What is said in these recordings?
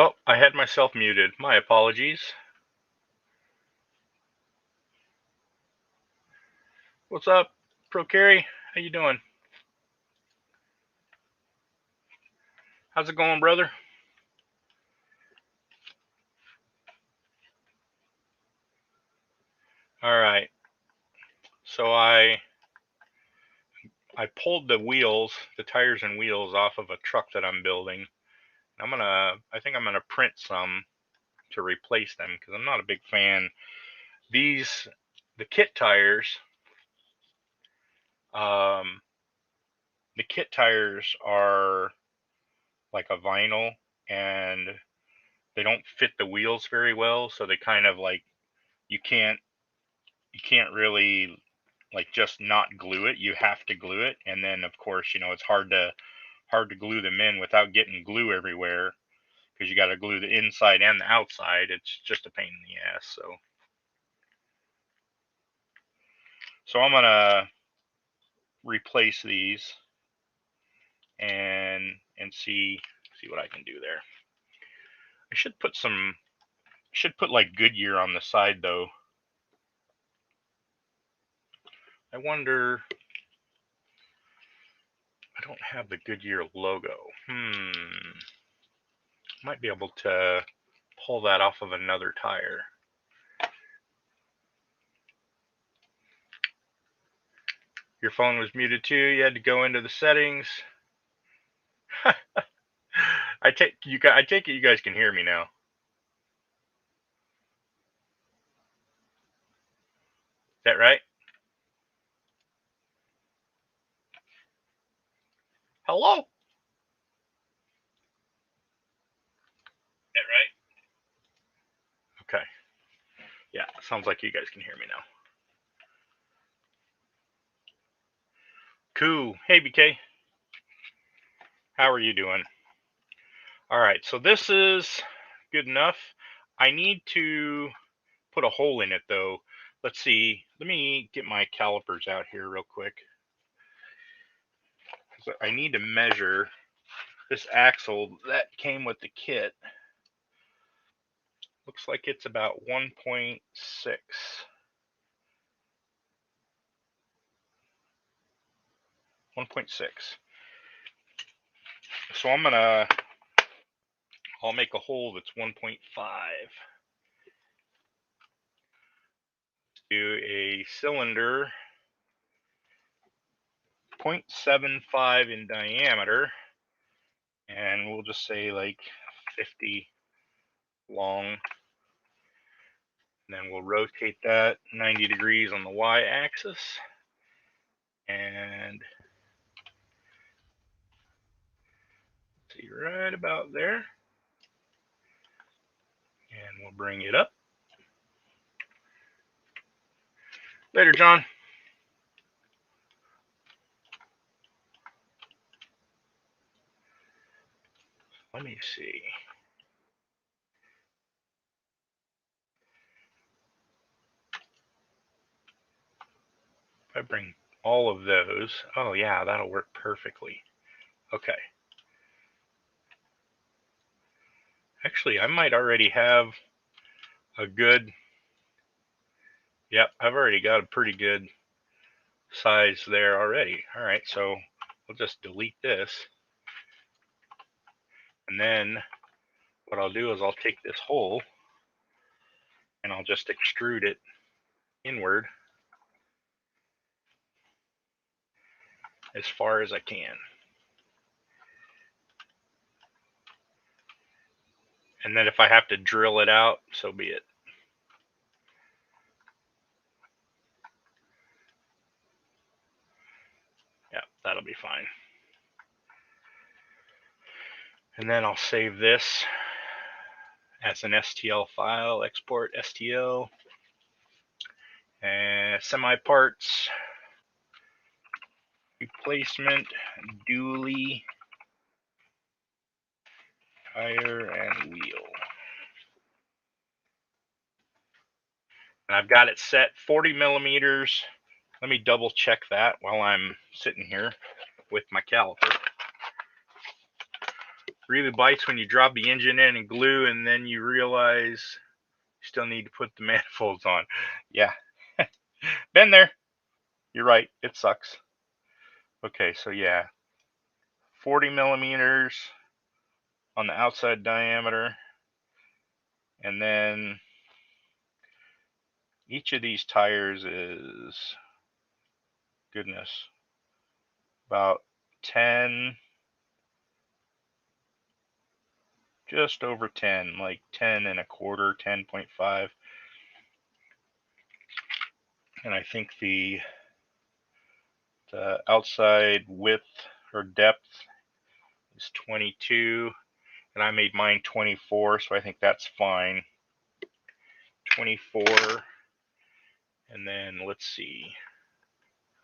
Oh, I had myself muted. My apologies. What's up, Pro Carry? How you doing? How's it going, brother? All right. So I pulled the wheels, the tires and wheels off of a truck that I'm building. I think I'm gonna print some to replace them because I'm not a big fan. The kit tires, um, the kit tires are like a vinyl and they don't fit the wheels very well, so they kind of like you can't really like just not glue it. You have to glue it, and then of course it's hard to glue them in without getting glue everywhere because you got to glue the inside and the outside. It's just a pain in the ass. So I'm gonna replace these and see what I can do there. I should put like Goodyear on the side though. I wonder. I don't have the Goodyear logo. Might be able to pull that off of another tire. Your phone was muted too. You had to go into the settings. I take it you guys can hear me now. Is that right? Hello? Is that right? Okay. Yeah, sounds like you guys can hear me now. Cool. Hey, BK. How are you doing? All right, so this is good enough. I need to put a hole in it though. Let's see. Let me get my calipers out here real quick. I need to measure this axle that came with the kit. Looks like it's about 1.6. 1.6. So I'll make a hole that's 1.5. Do a cylinder 0.75 in diameter, and we'll just say like 50 long. And then we'll rotate that 90 degrees on the y-axis, and see right about there. And we'll bring it up. Later, John. Let me see. If I bring all of those, oh yeah, that'll work perfectly. Okay. Actually, I might already have a good, yep, I've already got a pretty good size there already. All right, so we'll just delete this. And then what I'll do is I'll take this hole and I'll just extrude it inward as far as I can. And then if I have to drill it out, so be it. Yeah, that'll be fine. And then I'll save this as an STL file, export STL, and semi parts, replacement, dually, tire and wheel. And I've got it set 40 millimeters. Let me double check that while I'm sitting here with my caliper. really bites when you drop the engine in and glue, and then you realize you still need to put the manifolds on. Yeah, been there. You're right. It sucks. Okay, so yeah, 40 millimeters on the outside diameter, and then each of these tires is, goodness, about 10, just over 10, like 10 and a quarter, 10.5. And I think the outside width or depth is 22, and I made mine 24, so I think that's fine. 24, and then let's see,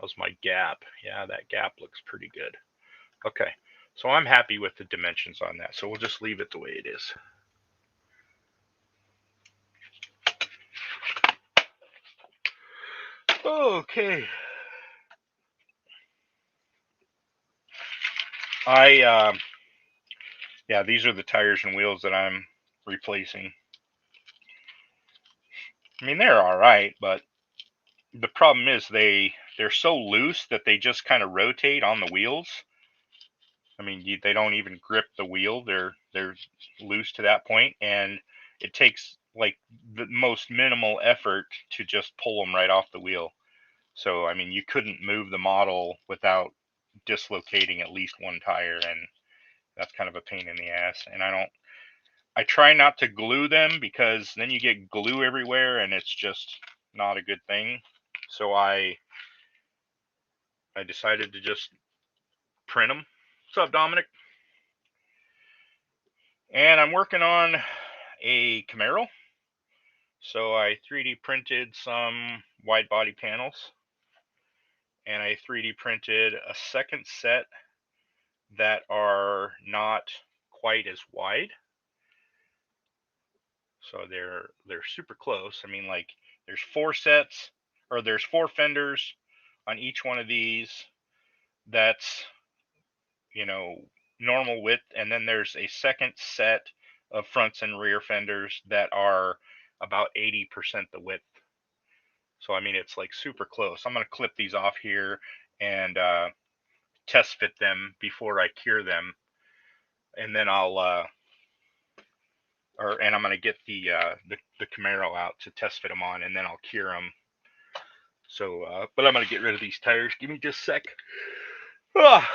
how's my gap? Yeah, that gap looks pretty good. Okay, so I'm happy with the dimensions on that, so we'll just leave it the way it is. Okay. Yeah, these are the tires and wheels that I'm replacing. I mean, they're all right, but the problem is they're so loose that they just kind of rotate on the wheels. I mean, they don't even grip the wheel. They're loose to that point, and it takes like the most minimal effort to just pull them right off the wheel. So, I mean, you couldn't move the model without dislocating at least one tire, and that's kind of a pain in the ass. And I try not to glue them, because then you get glue everywhere and it's just not a good thing. So I decided to just print them. What's up, Dominic? And I'm working on a Camaro. So I 3D printed some wide body panels, and I 3D printed a second set that are not quite as wide. So they're super close. I mean, like, there's 4 sets, or there's 4 fenders on each one of these. That's, you know, normal width, and then there's a second set of fronts and rear fenders that are about 80% the width. So I mean, it's like super close. I'm going to clip these off here and test fit them before I cure them, and then and I'm going to get the Camaro out to test fit them on, and then I'll cure them. So, but I'm going to get rid of these tires. Give me just a sec. Ah.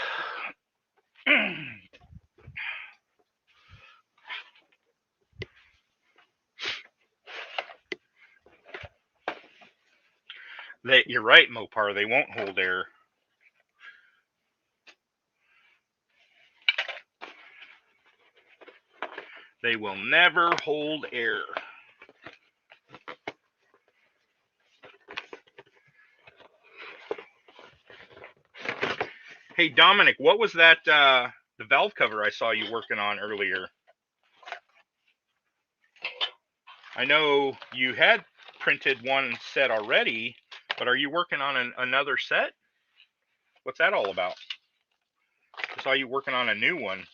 You're right, Mopar. They won't hold air. They will never hold air. Hey, Dominic, what was that, the valve cover I saw you working on earlier? I know you had printed one set already, but are you working on another set? What's that all about? I saw you working on a new one.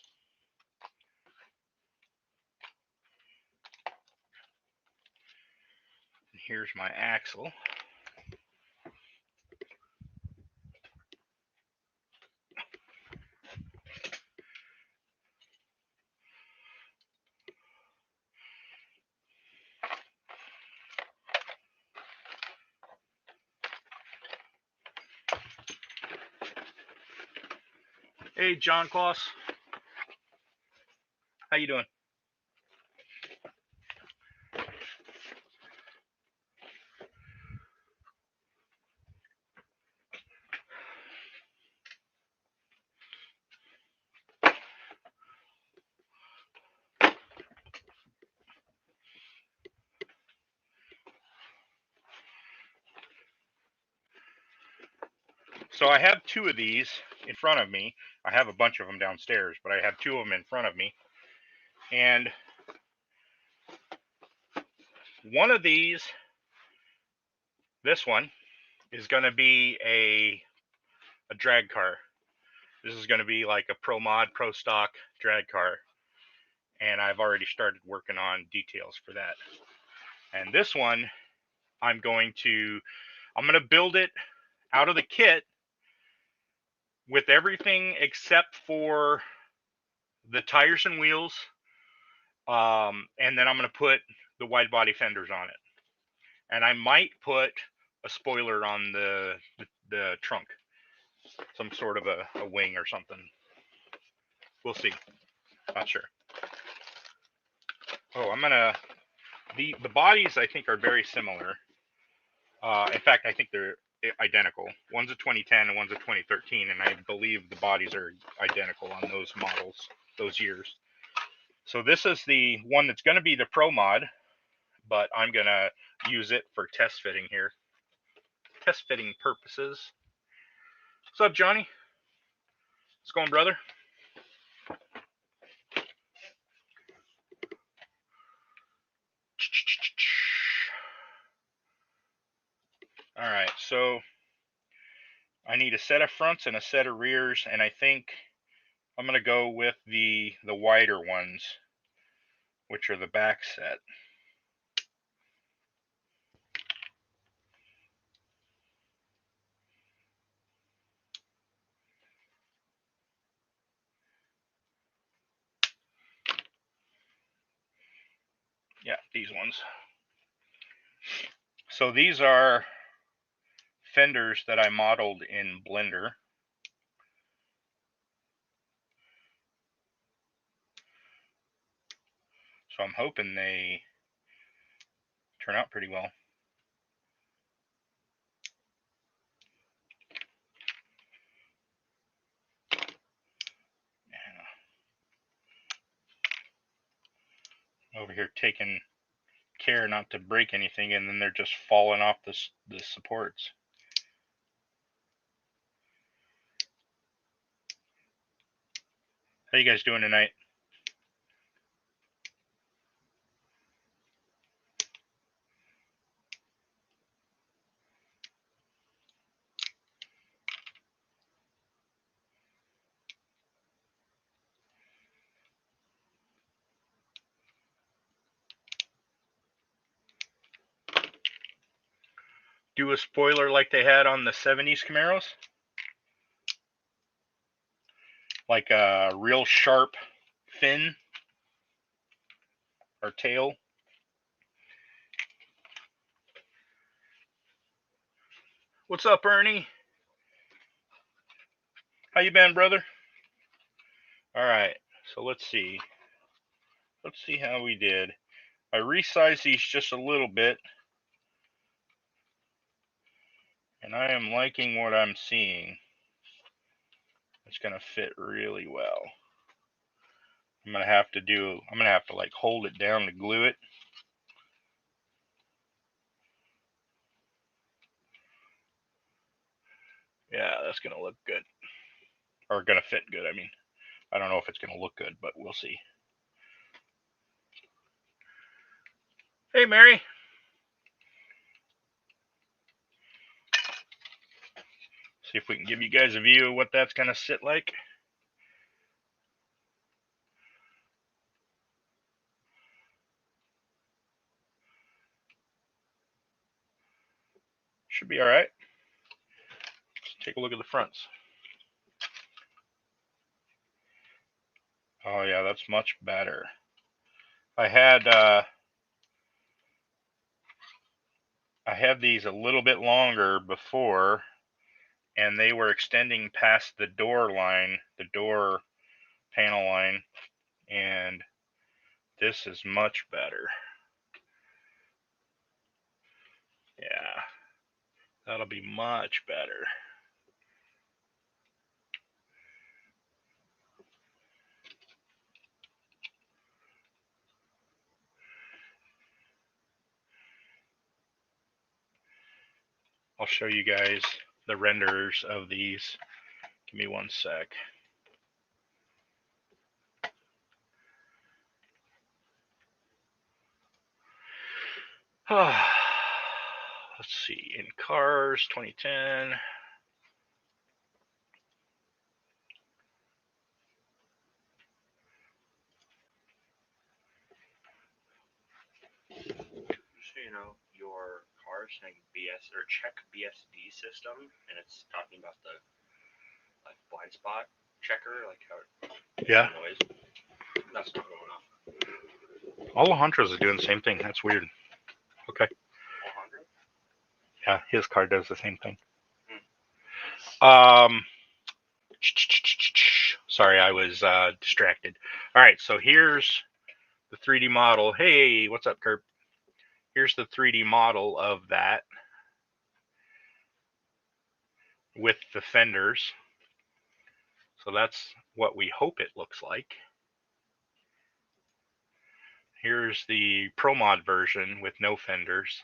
Here's my axle. Hey, John Kloss. How you doing? So I have 2 of these in front of me. I have a bunch of them downstairs, but I have 2 of them in front of me. And one of these, this one, is going to be a drag car. This is going to be like a pro mod, pro stock drag car. and I've already started working on details for that. And this one, I'm going to build it out of the kit with everything except for the tires and wheels, and then I'm going to put the wide body fenders on it, and I might put a spoiler on the trunk, some sort of a wing or something. We'll see. Not sure. Oh, the bodies I think are very similar. In fact, I think they're identical. One's a 2010 and one's a 2013, and I believe the bodies are identical on those models, those years. So this is the one that's going to be the Pro Mod, but I'm going to use it for test fitting here. Test fitting purposes. What's up, Johnny? What's going, brother? All right, so I need a set of fronts and a set of rears, and I think I'm going to go with the wider ones, which are the back set. Yeah, these ones. So these are fenders that I modeled in Blender. So I'm hoping they turn out pretty well. Over here taking care not to break anything, and then they're just falling off the supports. How you guys doing tonight? Do a spoiler like they had on the 70s Camaros? Like a real sharp fin or tail? What's up, Ernie? How you been, brother? Alright, so let's see. Let's see how we did. I resized these just a little bit, and I am liking what I'm seeing. It's gonna fit really well. I'm gonna have to like hold it down to glue it. Yeah, that's gonna look good. Or gonna fit good, I mean. I don't know if it's gonna look good, but we'll see. Hey, Mary. See if we can give you guys a view of what that's gonna sit like. Should be alright. Let's take a look at the fronts. Oh yeah, that's much better. I had these a little bit longer before, and they were extending past the door line, the door panel line, and this is much better. Yeah, that'll be much better. I'll show you guys the renders of these. Give me one sec. Let's see, in cars, 2010. your car saying BS or check BSD system, and it's talking about the blind spot checker, like how it Yeah. noise. That's not going off. All Alejandro's is doing the same thing. That's weird. Okay. Alejandro? Yeah, his car does the same thing. Hmm. Sorry, I was distracted. All right, so here's the 3D model. Hey, what's up, Kurt? Here's the 3D model of that with the fenders. So that's what we hope it looks like. Here's the Pro Mod version with no fenders.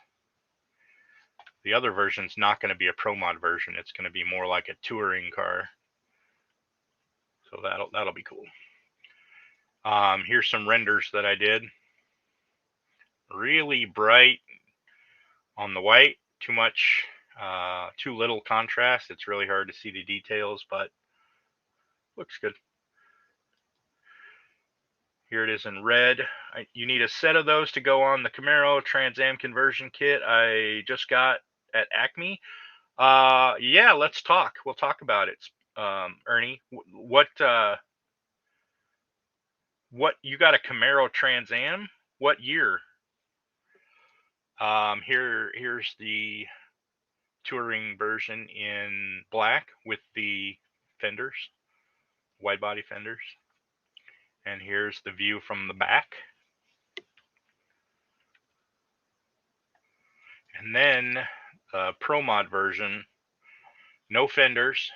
The other version's not going to be a Pro Mod version. It's going to be more like a touring car. So that'll be cool. Here's some renders that I did. Really bright on the white. Too little contrast. It's really hard to see the details, but looks good. Here it is in red. You need a set of those to go on the Camaro Trans Am conversion kit I just got at Acme. Yeah, let's talk. We'll talk about it. Ernie, what you got a Camaro Trans Am? What year? Here's the touring version in black with the fenders, wide body fenders. And here's the view from the back. And then Pro Mod version, no fenders.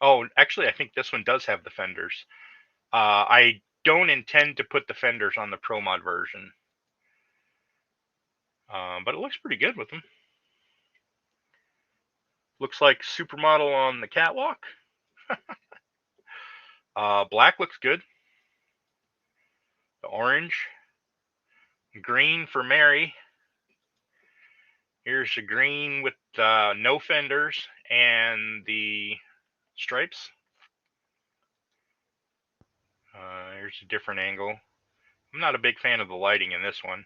Oh, actually, I think this one does have the fenders. I don't intend to put the fenders on the Pro Mod version, but it looks pretty good with them. Looks like Supermodel on the catwalk. Black looks good. The orange. Green for Mary. Here's the green with no fenders and the stripes. Here's a different angle. I'm not a big fan of the lighting in this one.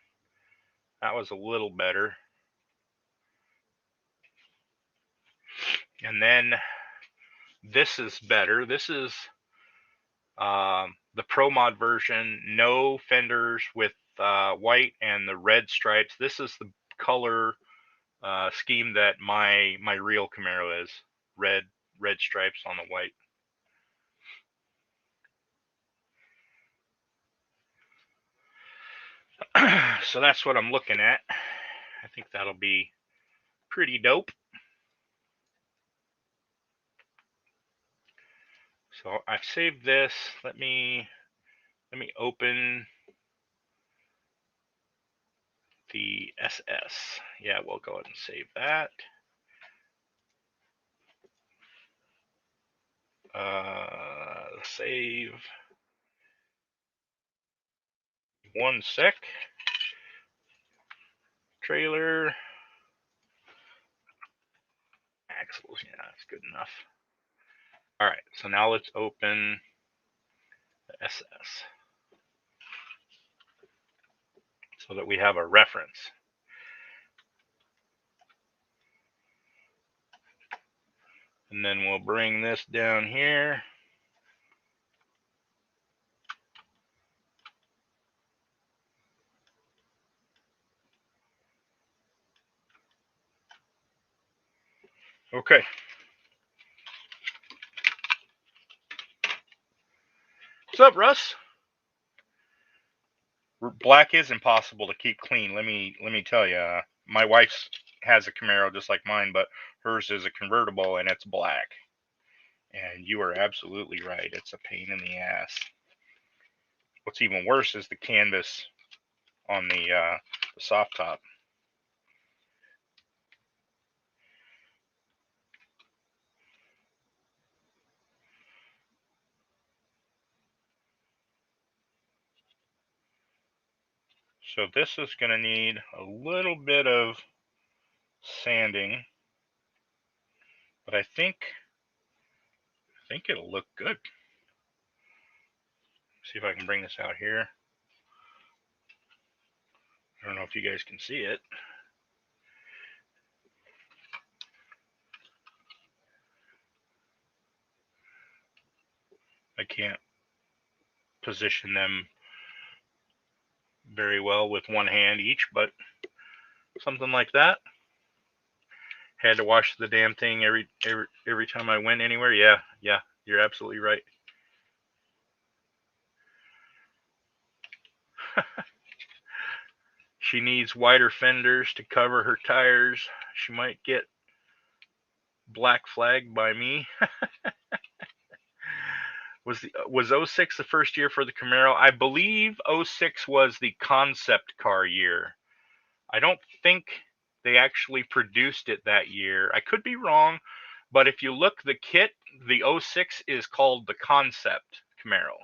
That was a little better. And then this is better. This is the Pro Mod version, no fenders with white and the red stripes. This is the color scheme that my real Camaro is. Red stripes on the white. So that's what I'm looking at. I think that'll be pretty dope. So I've saved this. Let me open the SS. Yeah, we'll go ahead and save that. Save. One sec. Trailer. Axles. Yeah, that's good enough. All right, so now let's open the SS so that we have a reference. And then we'll bring this down here. Okay. What's up, Russ? Black is impossible to keep clean. Let me tell you. My wife's has a Camaro just like mine, but hers is a convertible and it's black. And you are absolutely right. It's a pain in the ass. What's even worse is the canvas on the soft top. So this is going to need a little bit of sanding, but I think it'll look good. See if I can bring this out here. I don't know if you guys can see it. I can't position them very well with one hand each, but something like that. Had to wash the damn thing every time I went anywhere. Yeah, you're absolutely right. She needs wider fenders to cover her tires. She might get black flagged by me. Was 06 the first year for the Camaro? I believe 06 was the concept car year. I don't think they actually produced it that year. I could be wrong, but if you look the kit, the 06 is called the concept Camaro.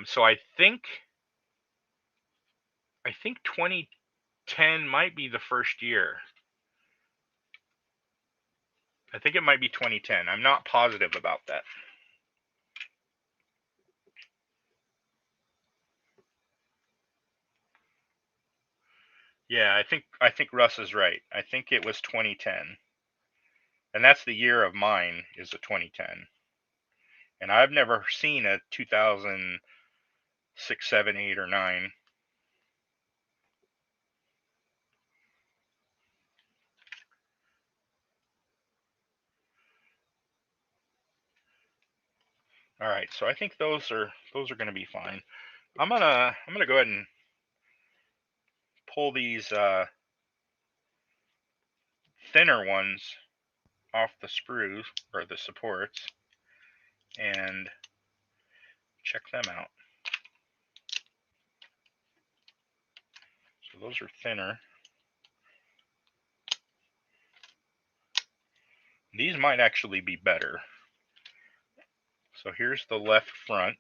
So I think 2010 might be the first year. I think it might be 2010. I'm not positive about that. Yeah, I think Russ is right. I think it was 2010. And that's the year of mine, is a 2010. And I've never seen a 2006, 7, 8, or 9. All right, so I think those are going to be fine. I'm gonna go ahead and pull these thinner ones off the sprues or the supports and check them out. So those are thinner. These might actually be better. So here's the left front.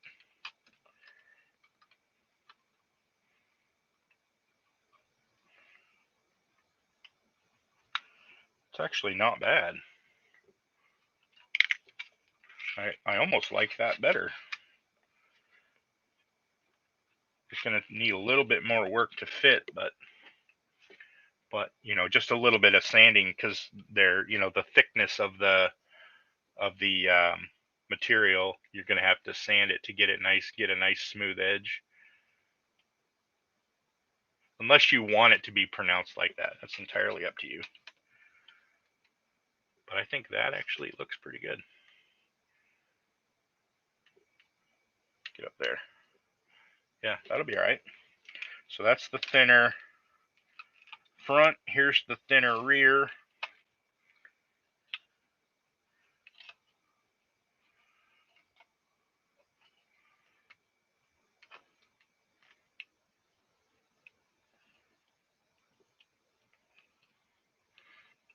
It's actually not bad. I almost like that better. It's going to need a little bit more work to fit, but you know, just a little bit of sanding, because they're, you know, the thickness of the material, you're going to have to sand it to get it nice, get a nice smooth edge. Unless you want it to be pronounced like that, that's entirely up to you. But I think that actually looks pretty good. Get up there. Yeah, that'll be all right. So that's the thinner front. Here's the thinner rear.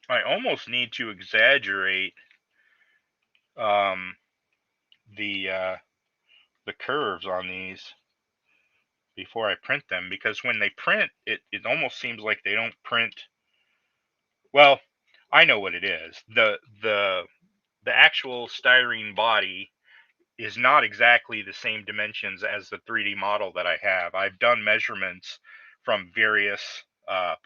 I almost need to exaggerate the curves on these before I print them, because when they print, it almost seems like they don't print. Well, I know what it is. The actual styrene body is not exactly the same dimensions as the 3D model that I have. I've done measurements from various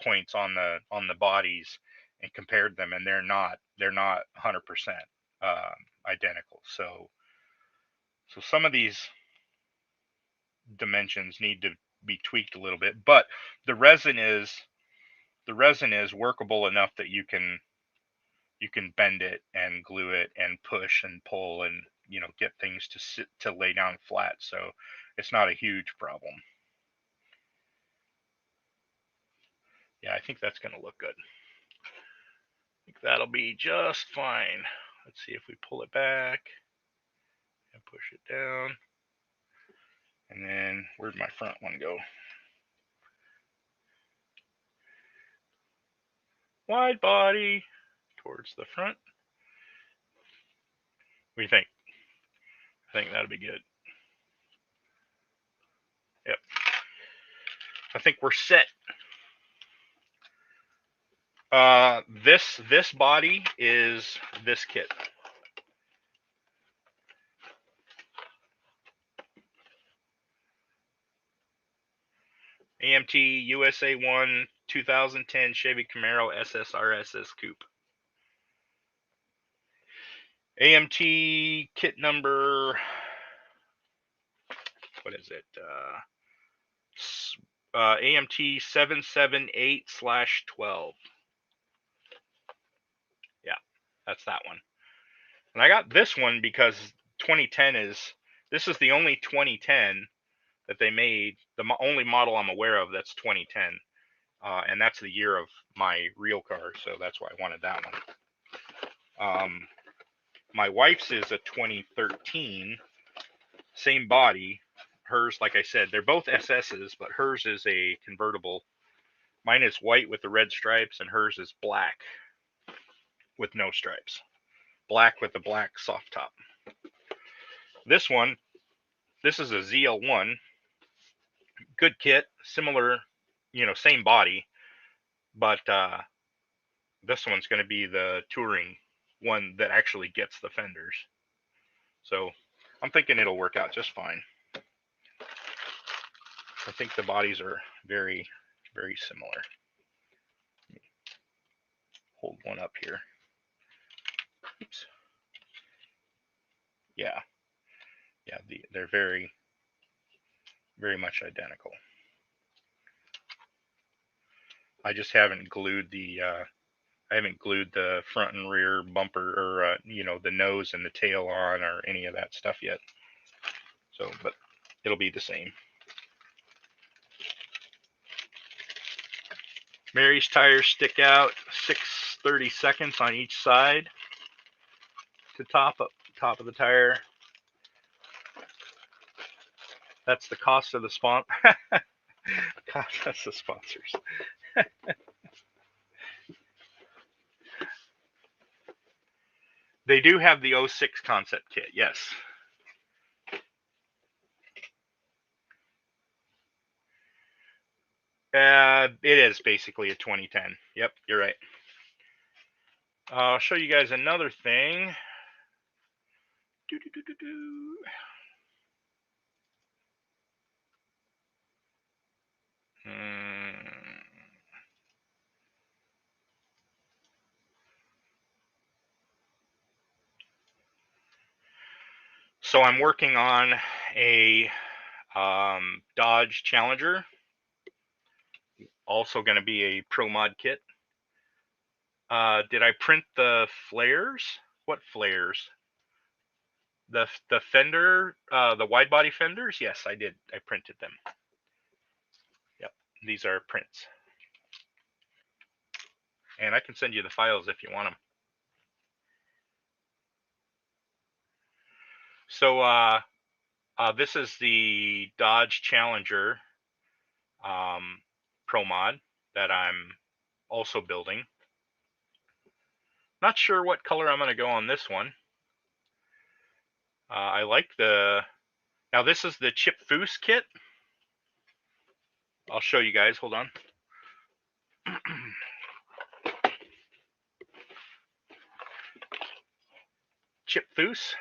points on the bodies and compared them, and they're not 100% identical. So some of these dimensions need to be tweaked a little bit, but the resin is workable enough that you can bend it and glue it and push and pull and, you know, get things to lay down flat. So it's not a huge problem. Yeah, I think that's going to look good. I think that'll be just fine. Let's see if we pull it back and push it down. And then where'd my front one go? Wide body towards the front. What do you think? I think that'll be good. Yep. I think we're set. This body is this kit. AMT USA 1 2010 Chevy Camaro SSRSS Coupe. AMT kit number, what is it? AMT 778/12. Yeah, that's that one. And I got this one because 2010 this is the only 2010 that they made, the only model I'm aware of that's 2010. And that's the year of my real car, so that's why I wanted that one. My wife's is a 2013, same body. Hers, like I said, they're both SS's, but hers is a convertible. Mine is white with the red stripes, and hers is black with no stripes. Black with the black soft top. This one, this is a ZL1. Good kit, similar, same body, but this one's going to be the touring one that actually gets the fenders. So I'm thinking it'll work out just fine. I think the bodies are very, very similar. Hold one up here. Oops. Yeah. Yeah, they're very, very much identical. I just haven't glued the front and rear bumper, or the nose and the tail on, or any of that stuff yet. So, but it'll be the same. Mary's tires stick out 6/32 on each side to top of the tire. That's the cost of the sponsor. God, that's the sponsors. They do have the 06 concept kit, yes. It is basically a 2010. Yep, you're right. I'll show you guys another thing. So I'm working on a Dodge Challenger. Also going to be a Pro Mod kit. Did I print the flares? What flares? The fender, the wide body fenders? Yes, I did. I printed them. Yep, these are prints. And I can send you the files if you want them. So this is the Dodge Challenger Pro Mod that I'm also building. Not sure what color I'm going to go on this one. I like now this is the Chip Foose kit. I'll show you guys, hold on. Chip Foose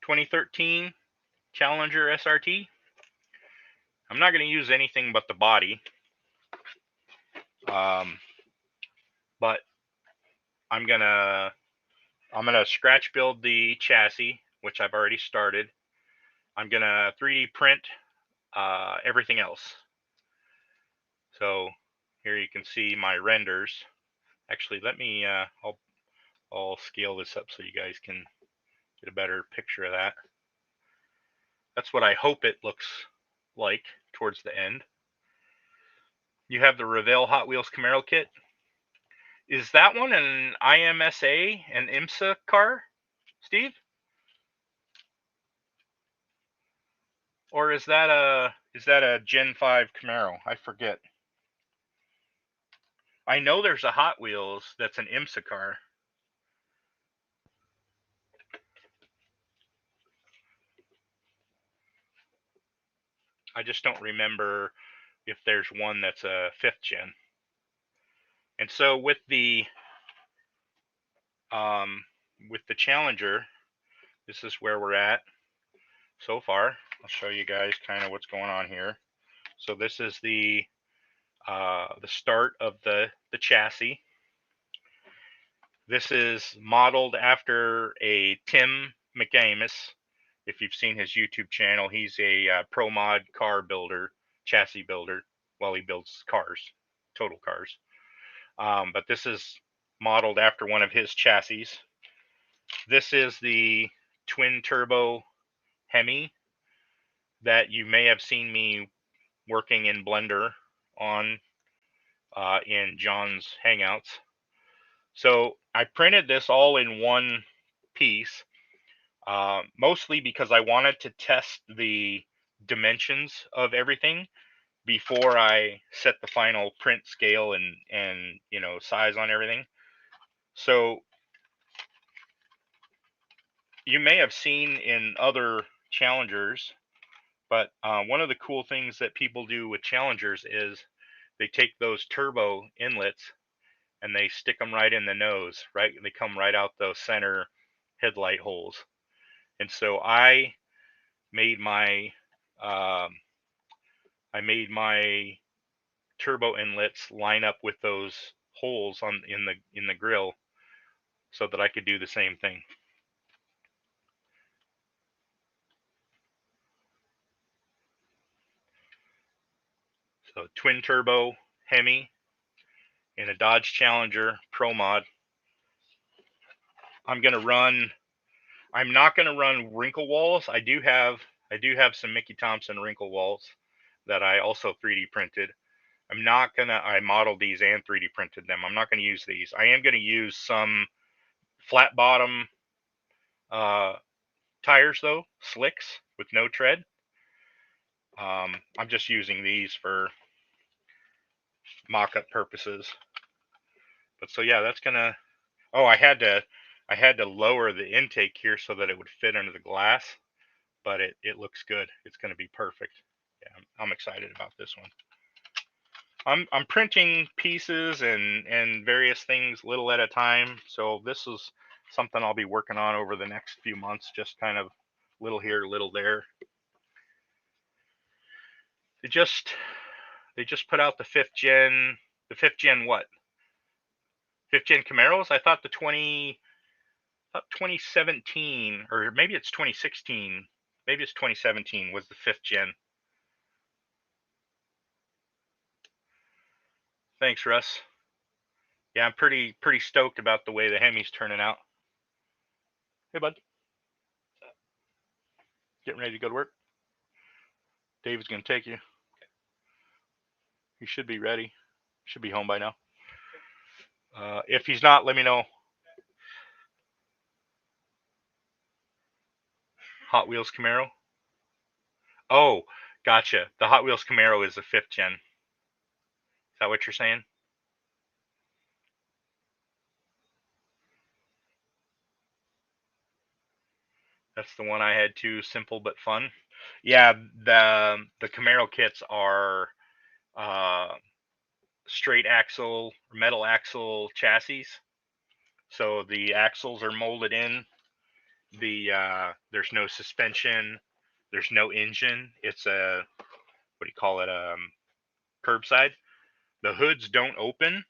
2013 Challenger SRT. I'm not going to use anything but the body. But I'm gonna scratch build the chassis, which I've already started. I'm gonna 3D print everything else. So here you can see my renders. Actually, let me I'll scale this up so you guys can get a better picture of that. That's what I hope it looks like towards the end. You have the Revell Hot Wheels Camaro kit. Is that one an IMSA, an IMSA car, Steve? Or is that a Gen 5 Camaro? I forget. I know there's a Hot Wheels that's an IMSA car. I just don't remember if there's one that's a 5th gen. And so with the Challenger, this is where we're at so far. I'll show you guys kind of what's going on here. So this is the start of the chassis. This is modeled after a Tim McAmis. If you've seen his YouTube channel, he's a pro mod car builder, chassis builder. Well, he builds cars, total cars. But this is modeled after one of his chassis. This is the twin turbo Hemi that you may have seen me working in Blender on in John's Hangouts. So I printed this all in one piece, mostly because I wanted to test the dimensions of everything before I set the final print scale and size on everything. So you may have seen in other challengers, but one of the cool things that people do with challengers is they take those turbo inlets and they stick them right in the nose, right? They come right out those center headlight holes. And so made my um, I made my turbo inlets line up with those holes in the grill so that I could do the same thing. So twin turbo Hemi in a Dodge Challenger Pro Mod. I'm not gonna run wrinkle walls. I do have some Mickey Thompson wrinkle walls that I also 3D printed. I modeled these and 3D printed them. I'm not gonna use these. I am gonna use some flat bottom tires though, slicks with no tread. I'm just using these for mock-up purposes. But so yeah, that's gonna. Oh, I had to lower the intake here so that it would fit under the glass, but it looks good. It's gonna be perfect. Yeah, I'm excited about this one. I'm printing pieces and various things little at a time. So this is something I'll be working on over the next few months, just kind of little here, little there. They just put out the fifth gen what? Fifth gen Camaros? I thought 2017, or maybe it's 2016. Maybe it's 2017 was the fifth gen. Thanks, Russ. Yeah, I'm pretty stoked about the way the Hemi's turning out. Hey, bud. Getting ready to go to work? David's gonna take you. He should be ready. Should be home by now. If he's not, let me know. Hot Wheels Camaro. Oh, gotcha. The Hot Wheels Camaro is the fifth gen. Is that what you're saying? That's the one I had too. Simple but fun. Yeah, the Camaro kits are straight axle, metal axle chassis. So the axles are molded in. There's no suspension. There's no engine. It's a, what do you call it? Curbside. The hoods don't open,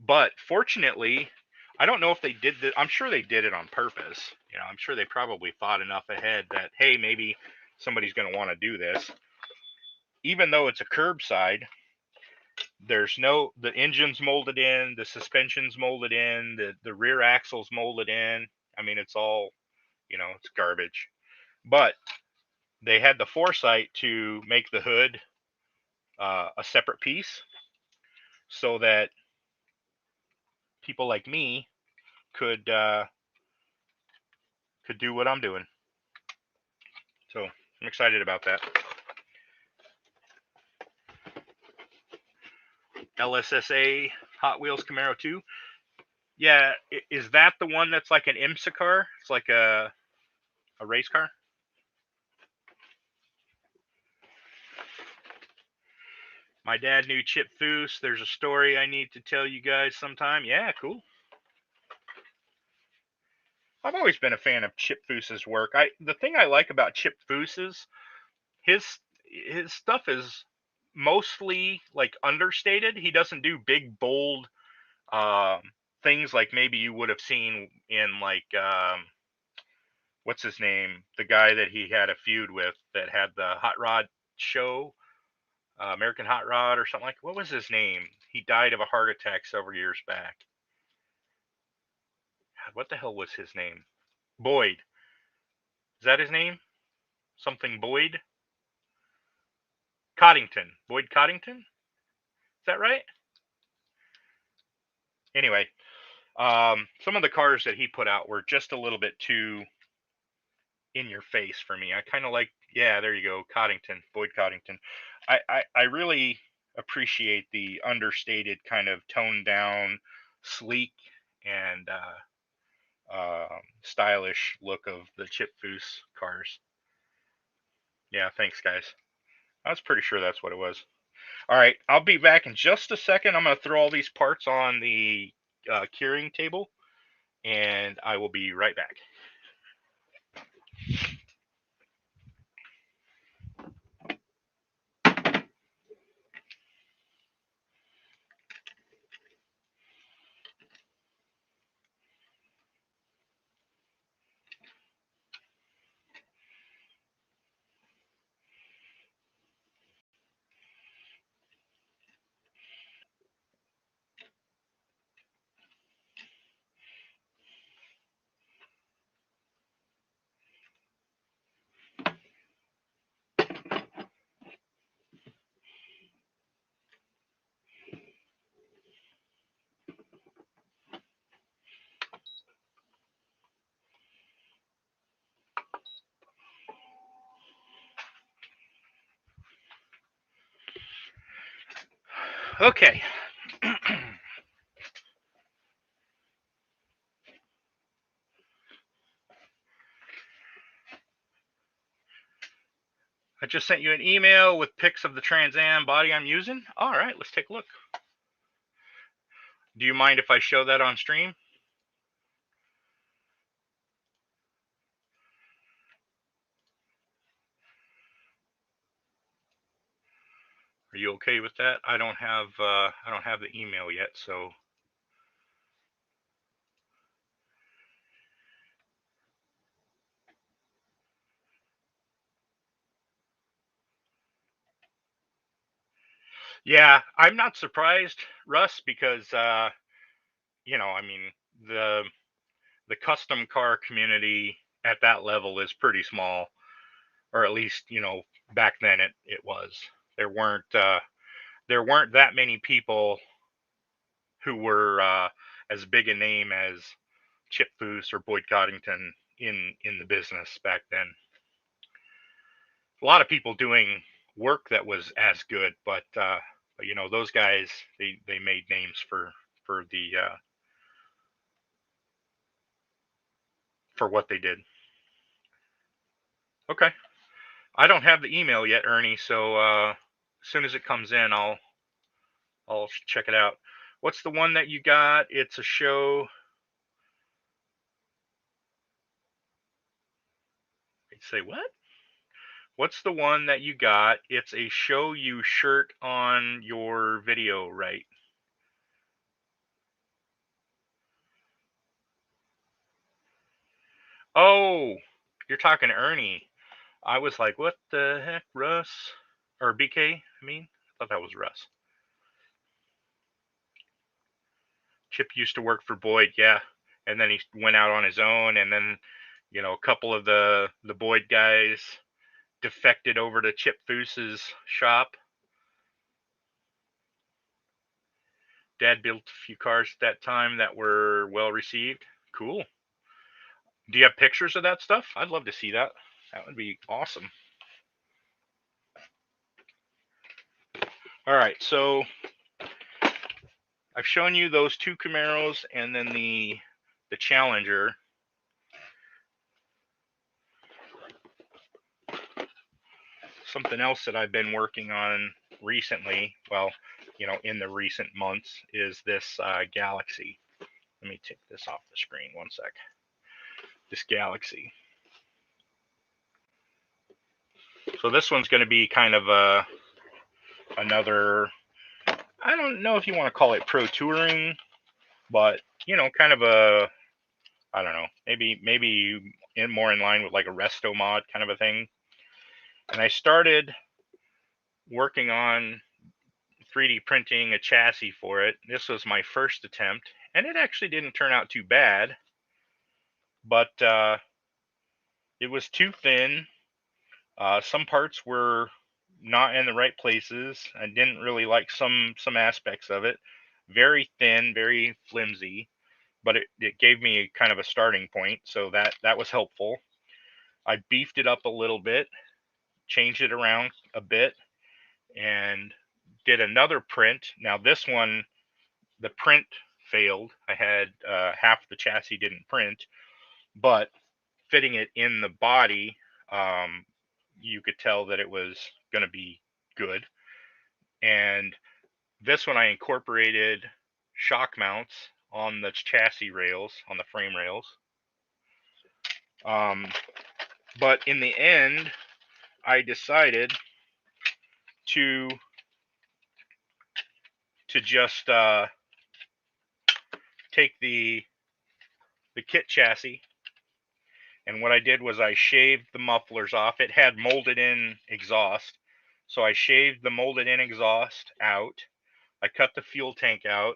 but fortunately, I don't know if they did that. I'm sure they did it on purpose. I'm sure they probably thought enough ahead that, hey, maybe somebody's going to want to do this. Even though it's a curbside, the engine's molded in, the suspension's molded in, the rear axle's molded in. I mean, it's all, it's garbage. But they had the foresight to make the hood a separate piece so that people like me could do what I'm doing. So I'm excited about that. LSSA Hot Wheels Camaro 2. Yeah, is that the one that's like an IMSA car? It's like a race car? My dad knew Chip Foose. There's a story I need to tell you guys sometime. Yeah, cool. I've always been a fan of Chip Foose's work. The thing I like about Chip Foose is his stuff is mostly like understated. He doesn't do big, bold things like maybe you would have seen in like what's his name, the guy that he had a feud with that had the hot rod show, American Hot Rod or something like. What was his name? He died of a heart attack several years back. God, what the hell was his name? Boyd. Is that his name? Something Boyd? Coddington. Boyd Coddington? Is that right? Anyway, some of the cars that he put out were just a little bit too in your face for me. I kind of like, yeah, there you go, Coddington, Boyd Coddington. I really appreciate the understated kind of toned down, sleek, and stylish look of the Chip Foose cars. Yeah, thanks, guys. I was pretty sure that's what it was. All right, I'll be back in just a second. I'm going to throw all these parts on the curing table, and I will be right back. Okay. I just sent you an email with pics of the Trans Am body I'm using. All right, let's take a look. Do you mind if I show that on stream? Are you okay with that? I don't have the email yet, so yeah, I'm not surprised, Russ, because I mean, the the custom car community at that level is pretty small, or at least back then it was. There weren't there weren't that many people who were as big a name as Chip Foose or Boyd Coddington in the business back then. A lot of people doing work that was as good, but those guys they made names for the for what they did. Okay, I don't have the email yet, Ernie. So as soon as it comes in, I'll check it out. What's the one that you got? It's a show. Say what? What's the one that you got? It's a show you shirt on your video, right? Oh, you're talking to Ernie. I was like, what the heck, Russ? Or BK, I mean? I thought that was Russ. Chip used to work for Boyd, yeah. And then he went out on his own, and then, a couple of the Boyd guys defected over to Chip Foose's shop. Dad built a few cars at that time that were well received. Cool. Do you have pictures of that stuff? I'd love to see that. That would be awesome. All right, so I've shown you those two Camaros and then the Challenger. Something else that I've been working on recently, well, in the recent months, is this Galaxy. Let me take this off the screen one sec. This Galaxy. So this one's going to be kind of another, I don't know if you want to call it pro touring but kind of a, I don't know, maybe more in line with like a resto mod kind of a thing. And I started working on 3D printing a chassis for it. This was my first attempt, and it actually didn't turn out too bad, but it was too thin. Some parts were not in the right places. I didn't really like some aspects of it. Very thin, very flimsy, but it gave me kind of a starting point, so that was helpful. I beefed it up a little bit, changed it around a bit, and did another print. Now this one, the print failed. I had half the chassis didn't print, but fitting it in the body, you could tell that it was going to be good. And this one I incorporated shock mounts on the chassis rails, on the frame rails. But in the end, I decided to just take the kit chassis, and what I did was I shaved the mufflers off. It had molded in exhaust, so I shaved the molded in exhaust out. I cut the fuel tank out.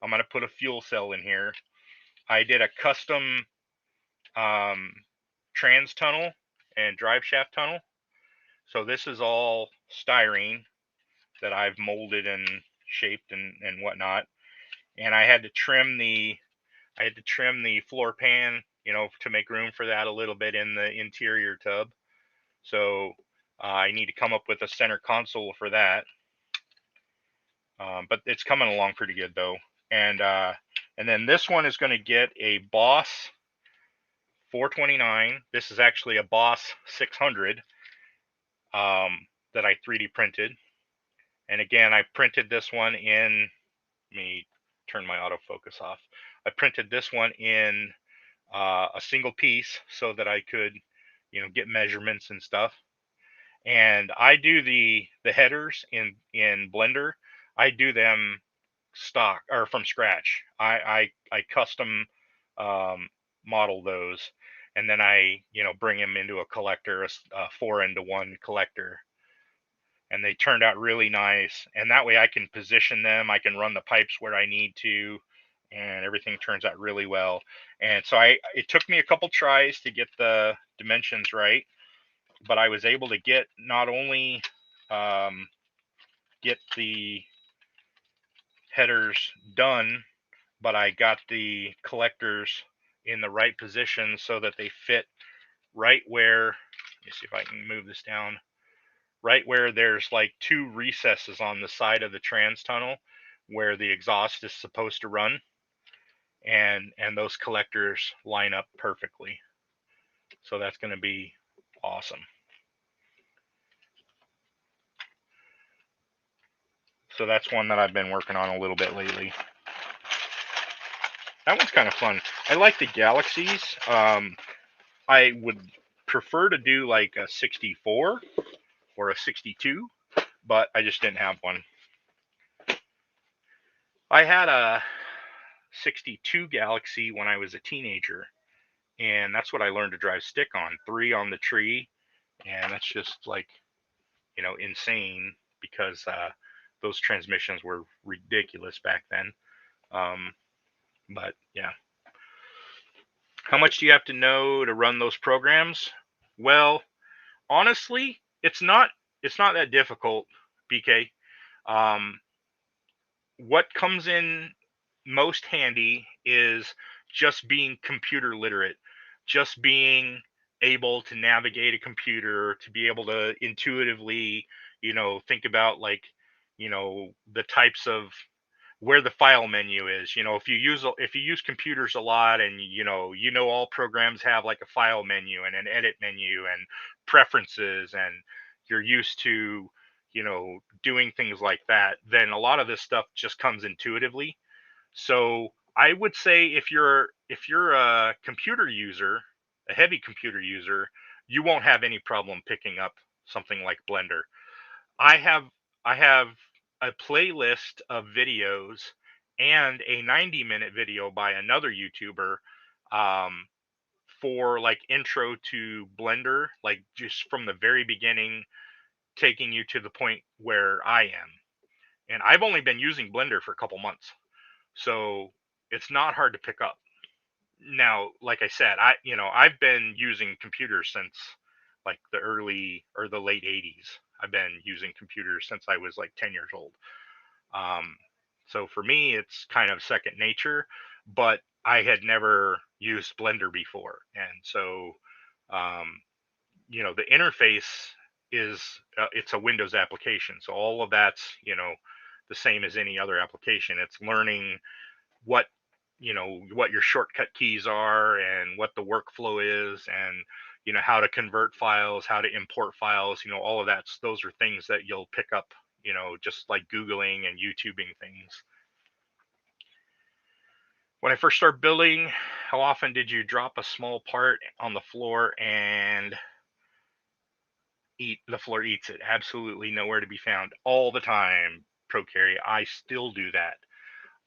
I'm going to put a fuel cell in here. I did a custom trans tunnel and drive shaft tunnel. So this is all styrene that I've molded and shaped and whatnot. And I had to trim the floor pan, to make room for that a little bit in the interior tub. So I need to come up with a center console for that. But it's coming along pretty good though. And then this one is going to get a Boss 429. This is actually a Boss 600 that I 3D printed. And again, I printed this one in, let me turn my autofocus off. I printed this one in a single piece so that I could, get measurements and stuff. And I do the headers in Blender. I do them stock or from scratch. I custom model those, and then I bring them into a collector, a 4-into-1 collector, and they turned out really nice. And that way I can position them, I can run the pipes where I need to, and everything turns out really well. And so it took me a couple tries to get the dimensions right, but I was able to get not only get the headers done, but I got the collectors in the right position so that they fit right where, let me see if I can move this down, right where there's like 2 recesses on the side of the trans tunnel where the exhaust is supposed to run, and those collectors line up perfectly. So that's going to be awesome. So that's one that I've been working on a little bit lately. That one's kind of fun. I like the galaxies. I would prefer to do like a 64 or a 62, but I just didn't have one. I had a 62 Galaxy when I was a teenager, and that's what I learned to drive stick on, 3 on the tree, and that's just like, insane because those transmissions were ridiculous back then. But yeah. How much do you have to know to run those programs? Well, honestly, it's not that difficult, BK. What comes in most handy is just being computer literate, just being able to navigate a computer, to be able to intuitively, think about like, the types of where the file menu is. If you use computers a lot, and all programs have like a file menu and an edit menu and preferences, and you're used to doing things like that, then a lot of this stuff just comes intuitively. So I would say if you're a computer user, a heavy computer user, you won't have any problem picking up something like Blender. I have a playlist of videos, and a 90-minute video by another YouTuber for like intro to Blender, like just from the very beginning, taking you to the point where I am. And I've only been using Blender for a couple months, so it's not hard to pick up. Now, like I said, I've been using computers since like the early or the late 80s. I've been using computers since I was like 10 years old. Um, so for me, it's kind of second nature, but I had never used Blender before. And so, um, the interface is, it's a Windows application. So all of that's, the same as any other application. It's learning what, what your shortcut keys are and what the workflow is, and, how to convert files, how to import files, all of that. Those are things that you'll pick up, just like Googling and YouTubing things. When I first started building, how often did you drop a small part on the floor and the floor eats it? Absolutely nowhere to be found. All the time, Procarry. I still do that.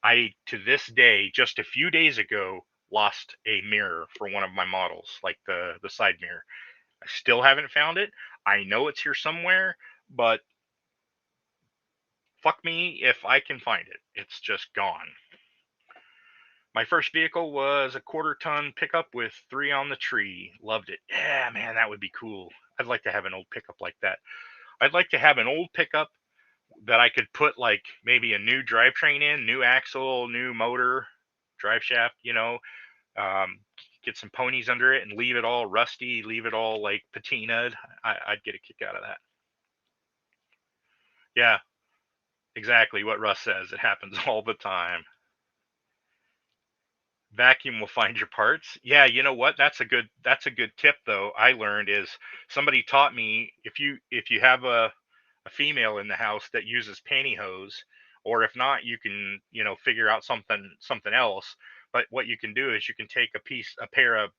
I, to this day, just a few days ago, lost a mirror for one of my models, like the side mirror. I still haven't found it. I know it's here somewhere, but fuck me if I can find it. It's just gone. My first vehicle was a 1/4-ton pickup with 3 on the tree. Loved it. Yeah, man, that would be cool. I'd like to have an old pickup like that. I'd like to have an old pickup that I could put like maybe a new drivetrain in, new axle, new motor, drive shaft, um, get some ponies under it and leave it all rusty, leave it all like patinaed. I'd get a kick out of that. Yeah, exactly what Russ says. It happens all the time. Vacuum will find your parts. Yeah, you know what? That's a good tip though. I learned is somebody taught me if you have a female in the house that uses pantyhose, or if not, you can, figure out something else. But what you can do is you can take a pair of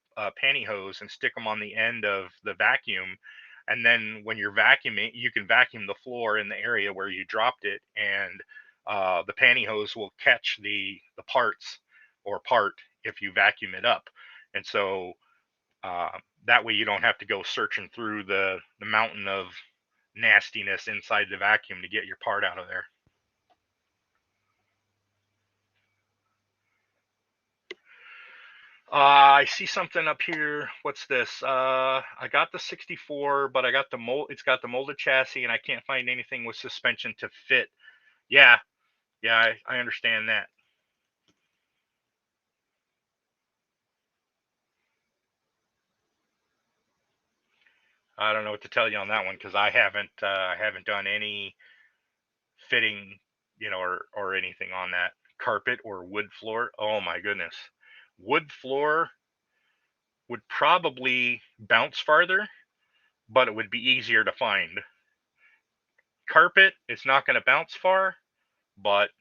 pantyhose and stick them on the end of the vacuum, and then when you're vacuuming, you can vacuum the floor in the area where you dropped it, and the pantyhose will catch the parts or part if you vacuum it up. And so uh, that way you don't have to go searching through the mountain of nastiness inside the vacuum to get your part out of there. I see something up here. What's this? I got the 64, but I got the mold. It's got the molded chassis, and I can't find anything with suspension to fit. Yeah, yeah, I understand that. I don't know what to tell you on that one because I haven't done any fitting, or anything on that carpet or wood floor. Oh my goodness, wood floor would probably bounce farther, but it would be easier to find. Carpet, it's not going to bounce far, but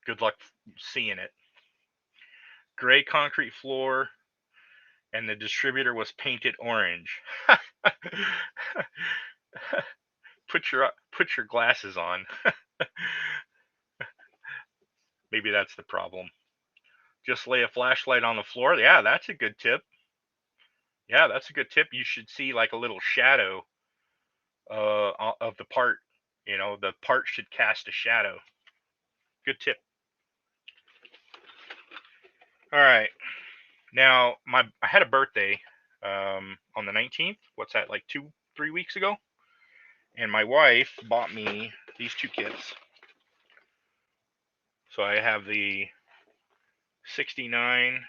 good luck seeing it. Gray concrete floor, and the distributor was painted orange. put your glasses on. Maybe that's the problem. Just lay a flashlight on the floor. Yeah, that's a good tip. Yeah, that's a good tip. You should see like a little shadow of the part. The part should cast a shadow. Good tip. All right. Now, I had a birthday on the 19th. What's that, like 3 weeks ago? And my wife bought me these two kits. So I have the 69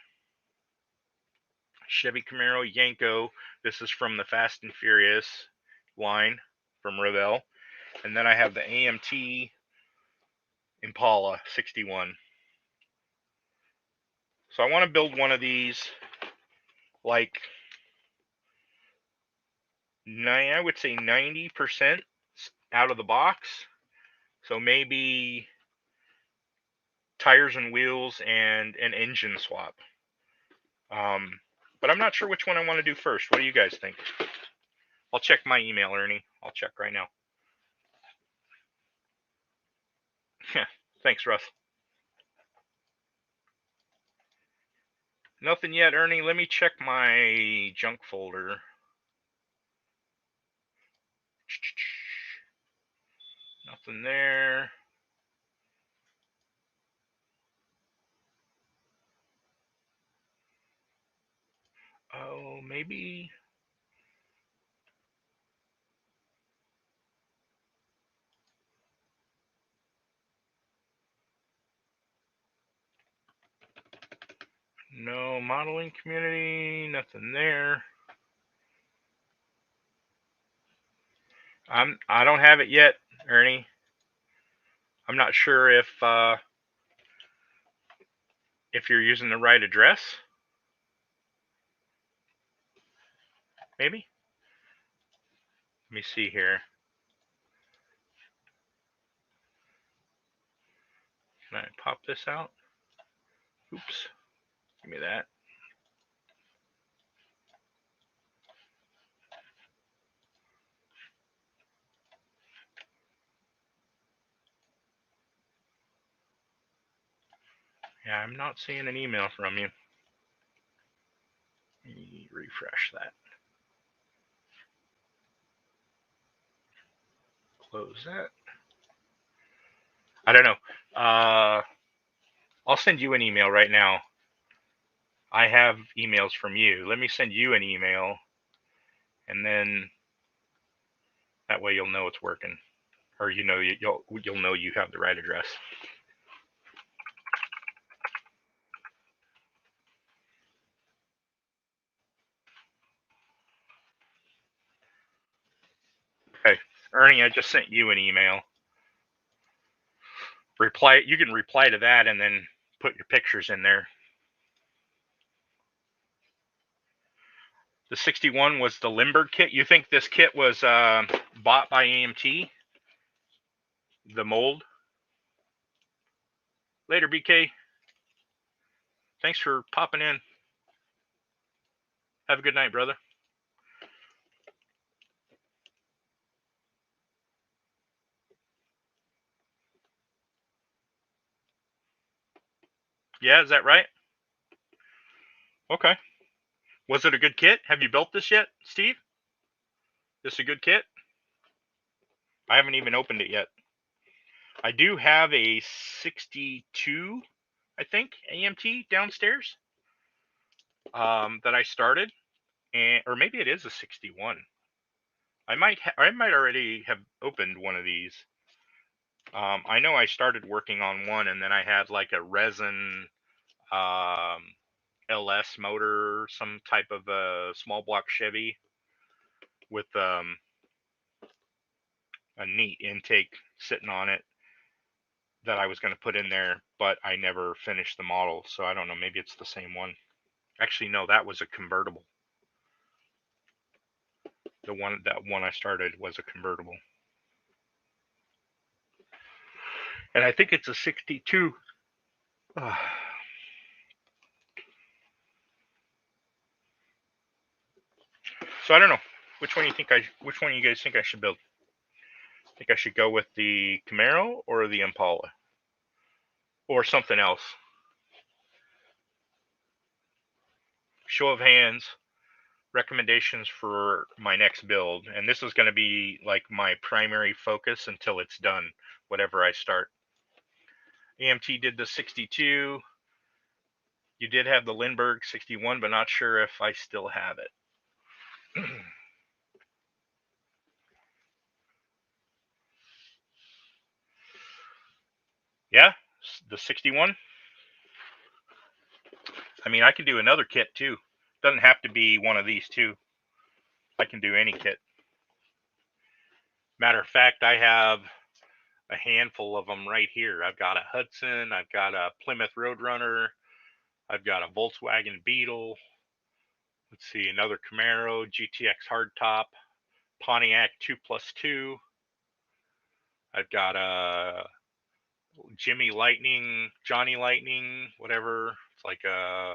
Chevy Camaro Yanko. This is from the Fast and Furious line from Revell. And then I have the AMT Impala 61. So I want to build one of these, like, I would say 90% out of the box. So maybe tires and wheels and an engine swap. But I'm not sure which one I want to do first. What do you guys think? I'll check my email, Ernie. I'll check right now. Thanks, Russ. Nothing yet, Ernie. Let me check my junk folder. Nothing there. Oh, maybe. No, modeling community, nothing there. I don't have it yet, Ernie. I'm not sure if you're using the right address. Maybe. Let me see here. Can I pop this out? Oops. Give me that. Yeah, I'm not seeing an email from you. Let me refresh that. Close that. I don't know. I'll send you an email right now. I have emails from you. Let me send you an email, and then that way you'll know it's working, or you'll know you have the right address. Okay, Ernie, I just sent you an email. Reply. You can reply to that and then put your pictures in there. The 61 was the Limburg kit. You think this kit was bought by AMT? The mold? Later, BK. Thanks for popping in. Have a good night, brother. Yeah, is that right? Okay. Was it a good kit? Have you built this yet, Steve? This a good kit? I haven't even opened it yet. I do have a 62, I think, AMT downstairs that I started, or maybe it is a 61. I might already have opened one of these. I know I started working on one, and then I had like a resin LS motor, some type of a small block Chevy with a neat intake sitting on it that I was going to put in there, but I never finished the model, so I don't know. Maybe it's the same one. Actually, no, that was a convertible. That one I started was a convertible, and I think it's a 62. So I don't know. Which one you guys think I should build? Think I should go with the Camaro or the Impala? Or something else? Show of hands, recommendations for my next build. And this is going to be like my primary focus until it's done, whatever I start. AMT did the 62. You did have the Lindbergh 61, but not sure if I still have it. Yeah, the 61. I mean, I can do another kit too. Doesn't have to be one of these two. I can do any kit. Matter of fact, I have a handful of them right here. I've got a Hudson, I've got a Plymouth Roadrunner, I've got a Volkswagen Beetle. Let's see, another Camaro, GTX hardtop, Pontiac 2+2. I've got a Johnny Lightning, whatever. It's like a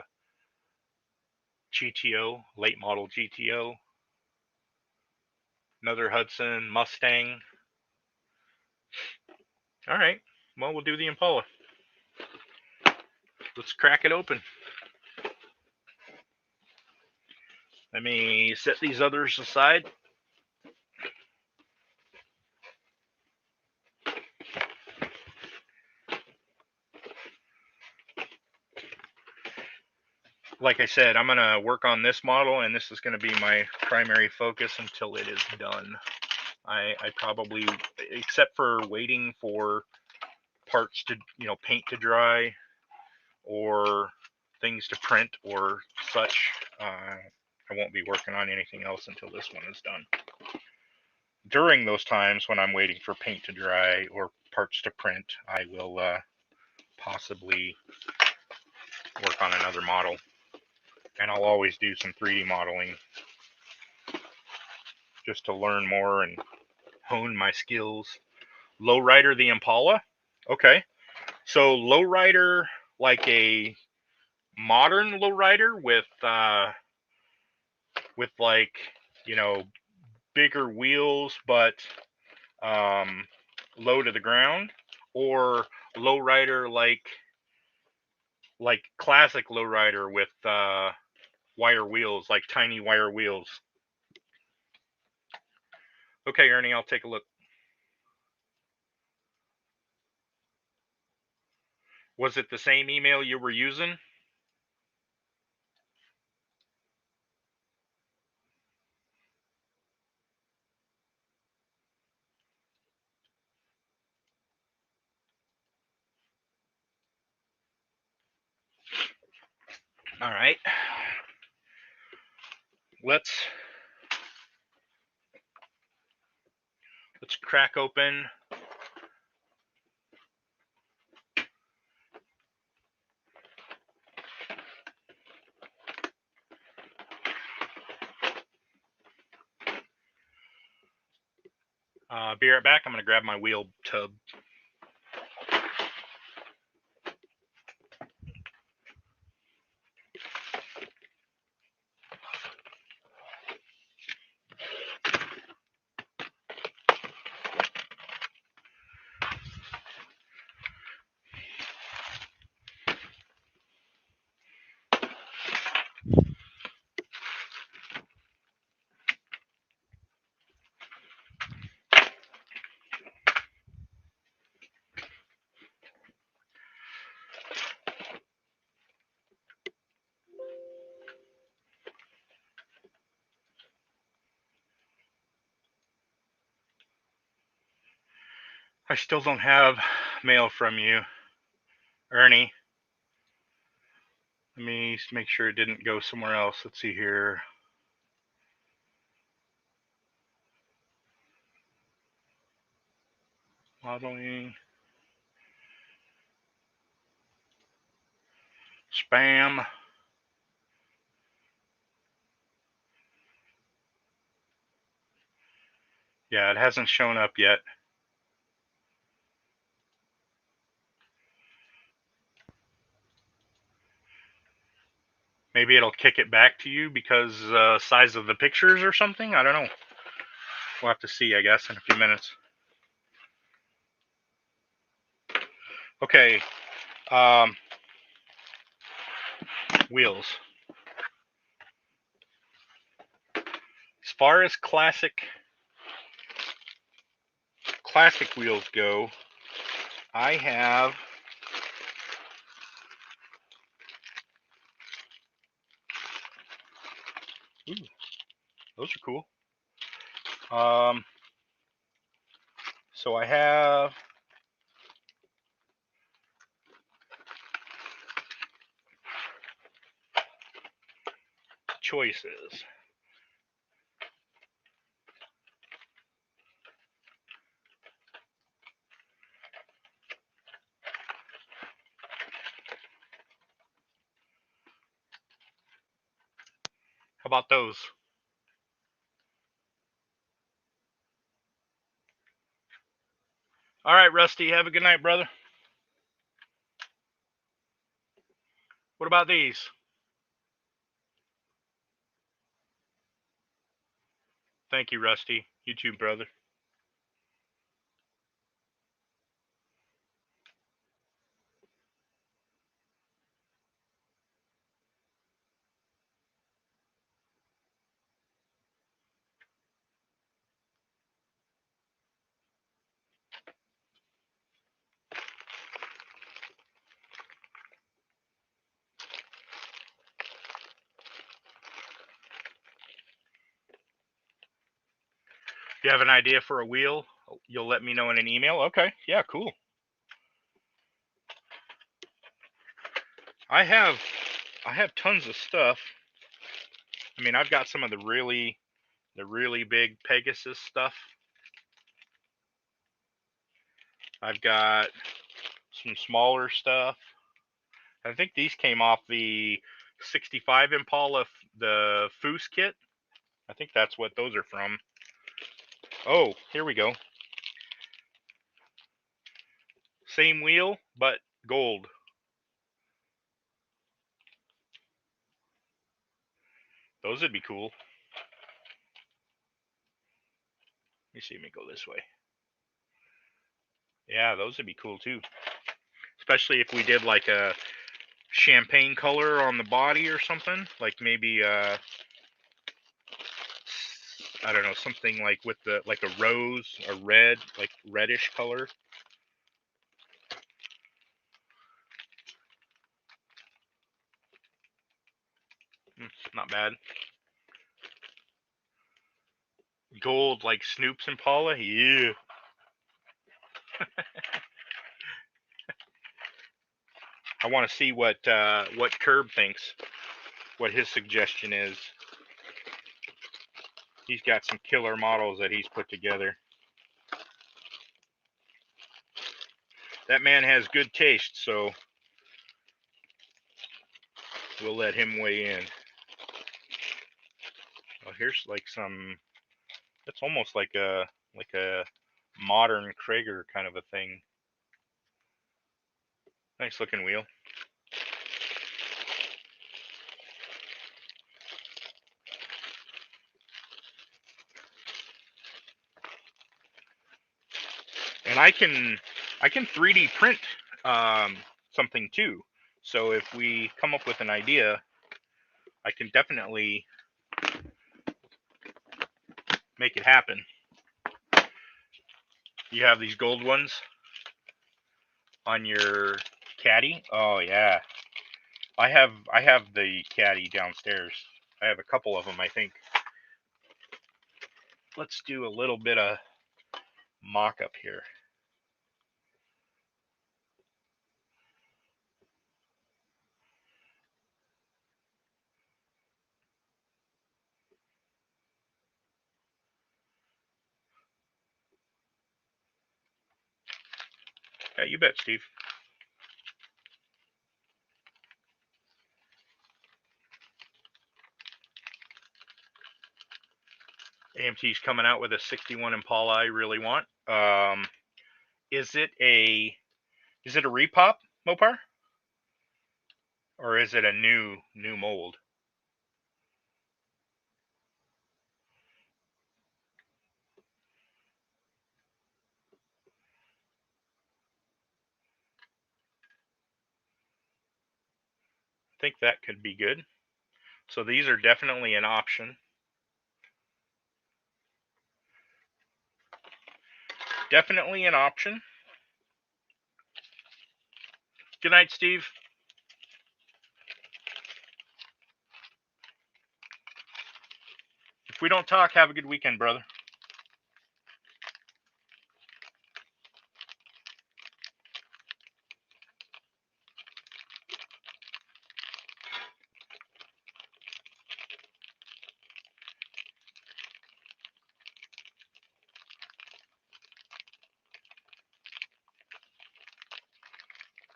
GTO, late model GTO. Another Hudson, Mustang. All right, well, we'll do the Impala. Let's crack it open. Let me set these others aside. Like I said, I'm going to work on this model, and this is going to be my primary focus until it is done. I probably, except for waiting for parts to, paint to dry or things to print or such, I won't be working on anything else until this one is done. During those times when I'm waiting for paint to dry or parts to print, I will possibly work on another model. And I'll always do some 3D modeling just to learn more and hone my skills. Lowrider the Impala. Okay. So lowrider, like a modern lowrider with like, bigger wheels but low to the ground, or lowrider like classic lowrider with wire wheels, like tiny wire wheels. Okay, Ernie, I'll take a look. Was it the same email you were using? All right. Let's crack open be right back. I'm going to grab my wheel tub. I still don't have mail from you, Ernie. Let me make sure it didn't go somewhere else. Let's see here. Modeling. Spam. Yeah, it hasn't shown up yet. Maybe it'll kick it back to you because size of the pictures or something. I don't know. We'll have to see, I guess, in a few minutes. Okay. Wheels. As far as classic wheels go, I have ooh, those are cool. So I have choices. How about those? All right, Rusty, have a good night, brother. What about these? Thank you, Rusty. You too, brother. you have an idea for a wheel, you'll let me know in an email. Okay, yeah, cool. I have tons of stuff. I mean, I've got some of the really big Pegasus stuff. I've got some smaller stuff. I think these came off the 65 Impala, the Foose kit. I think that's what those are from. Oh, here we go. Same wheel, but gold. Those would be cool. Let me see, let me go this way. Yeah, those would be cool too. Especially if we did like a champagne color on the body or something. Like maybe I don't know, something like with the like a rose, a red, like reddish color. Not bad. Gold like Snoop's Impala. Yeah. I want to see what Curb thinks. What his suggestion is. He's got some killer models that he's put together. That man has good taste, so we'll let him weigh in. Oh, here's like some. It's almost like a modern Krager kind of a thing. Nice looking wheel. And I can 3D print something too. So if we come up with an idea, I can definitely make it happen. You have these gold ones on your caddy. Oh yeah, I have the caddy downstairs. I have a couple of them, I think. Let's do a little bit of mock-up here. Yeah, you bet, Steve. AMT's coming out with a 61 Impala I really want. Is it a repop, Mopar? Or is it a new mold? I think that could be good. So these are definitely an option. Definitely an option. Good night, Steve. If we don't talk, have a good weekend, brother.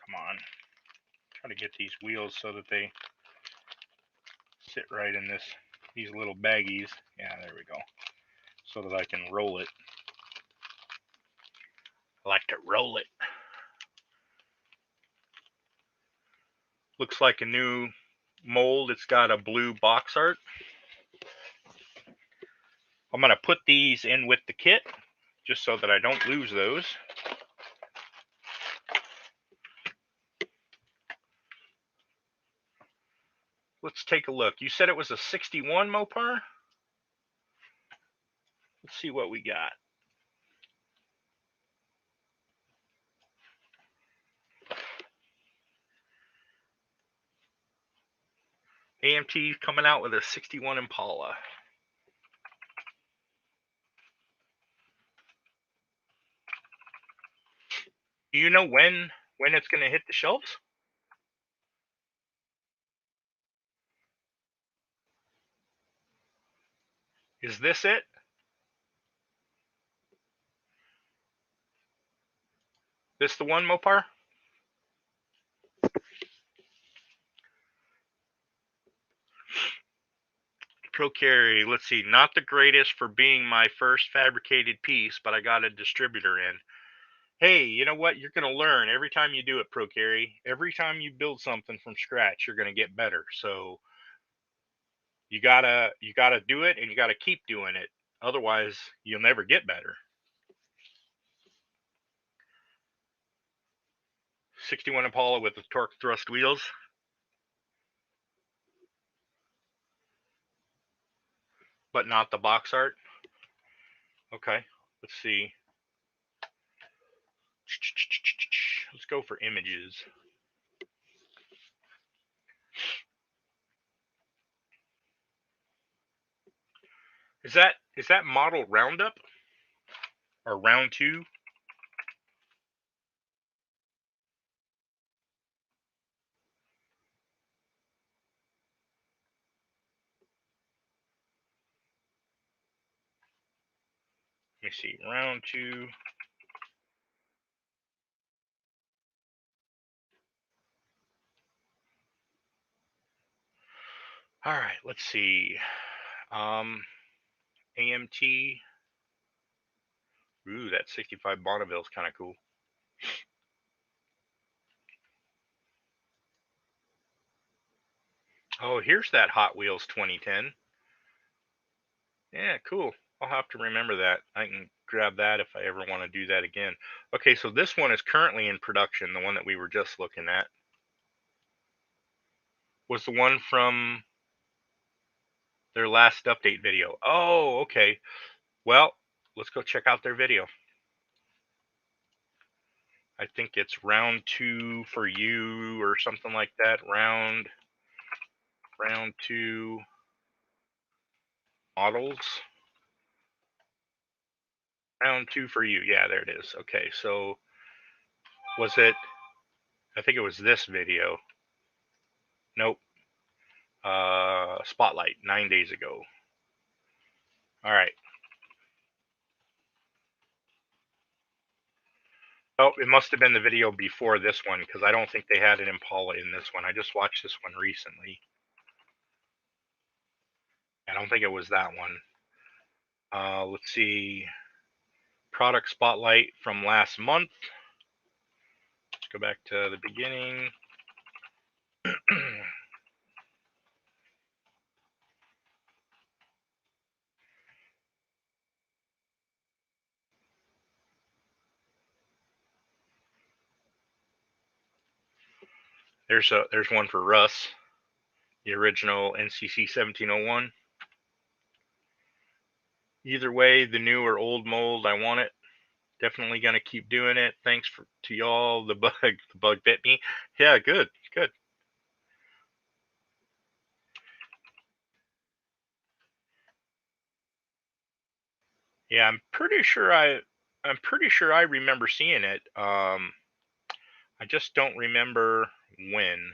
Come on. Try to get these wheels so that they sit right in these little baggies. Yeah, there we go. So that I can roll it. I like to roll it. Looks like a new mold. It's got a blue box art. I'm going to put these in with the kit just so that I don't lose those. Let's take a look. You said it was a 61 Mopar? Let's see what we got. AMT coming out with a 61 Impala. Do you know when it's going to hit the shelves? Is this it? This the one, Mopar? Pro Carry, let's see, not the greatest for being my first fabricated piece, but I got a distributor in. Hey, you know what? You're going to learn every time you do it, Pro Carry. Every time you build something from scratch, you're going to get better. So you gotta do it, and you gotta keep doing it. Otherwise, you'll never get better. 61 Impala with the torque thrust wheels, but not the box art. Okay, let's see. Let's go for images. Is that model Roundup or Round Two? Let me see. Round Two. All right, let's see. AMT. Ooh, that 65 Bonneville's kind of cool. Oh, here's that Hot Wheels 2010. Yeah, cool. I'll have to remember that. I can grab that if I ever want to do that again. Okay, so this one is currently in production. The one that we were just looking at was the one from their last update video. Oh, okay. Well, let's go check out their video. I think it's round 2 for you or something like that. Round 2 models. Round 2 for you. Yeah, there it is. Okay, so was it, I think it was this video. Nope. Spotlight 9 days ago. All right. Oh, it must have been the video before this one, because I don't think they had an Impala in this one. I just watched this one recently. I don't think it was that one. Let's see. Product spotlight from last month. Let's go back to the beginning. There's one for Russ, the original NCC 1701. Either way, the new or old mold, I want it. Definitely gonna keep doing it. Thanks to y'all. The bug bit me. Yeah, good. Yeah, I'm pretty sure I remember seeing it. I just don't remember when.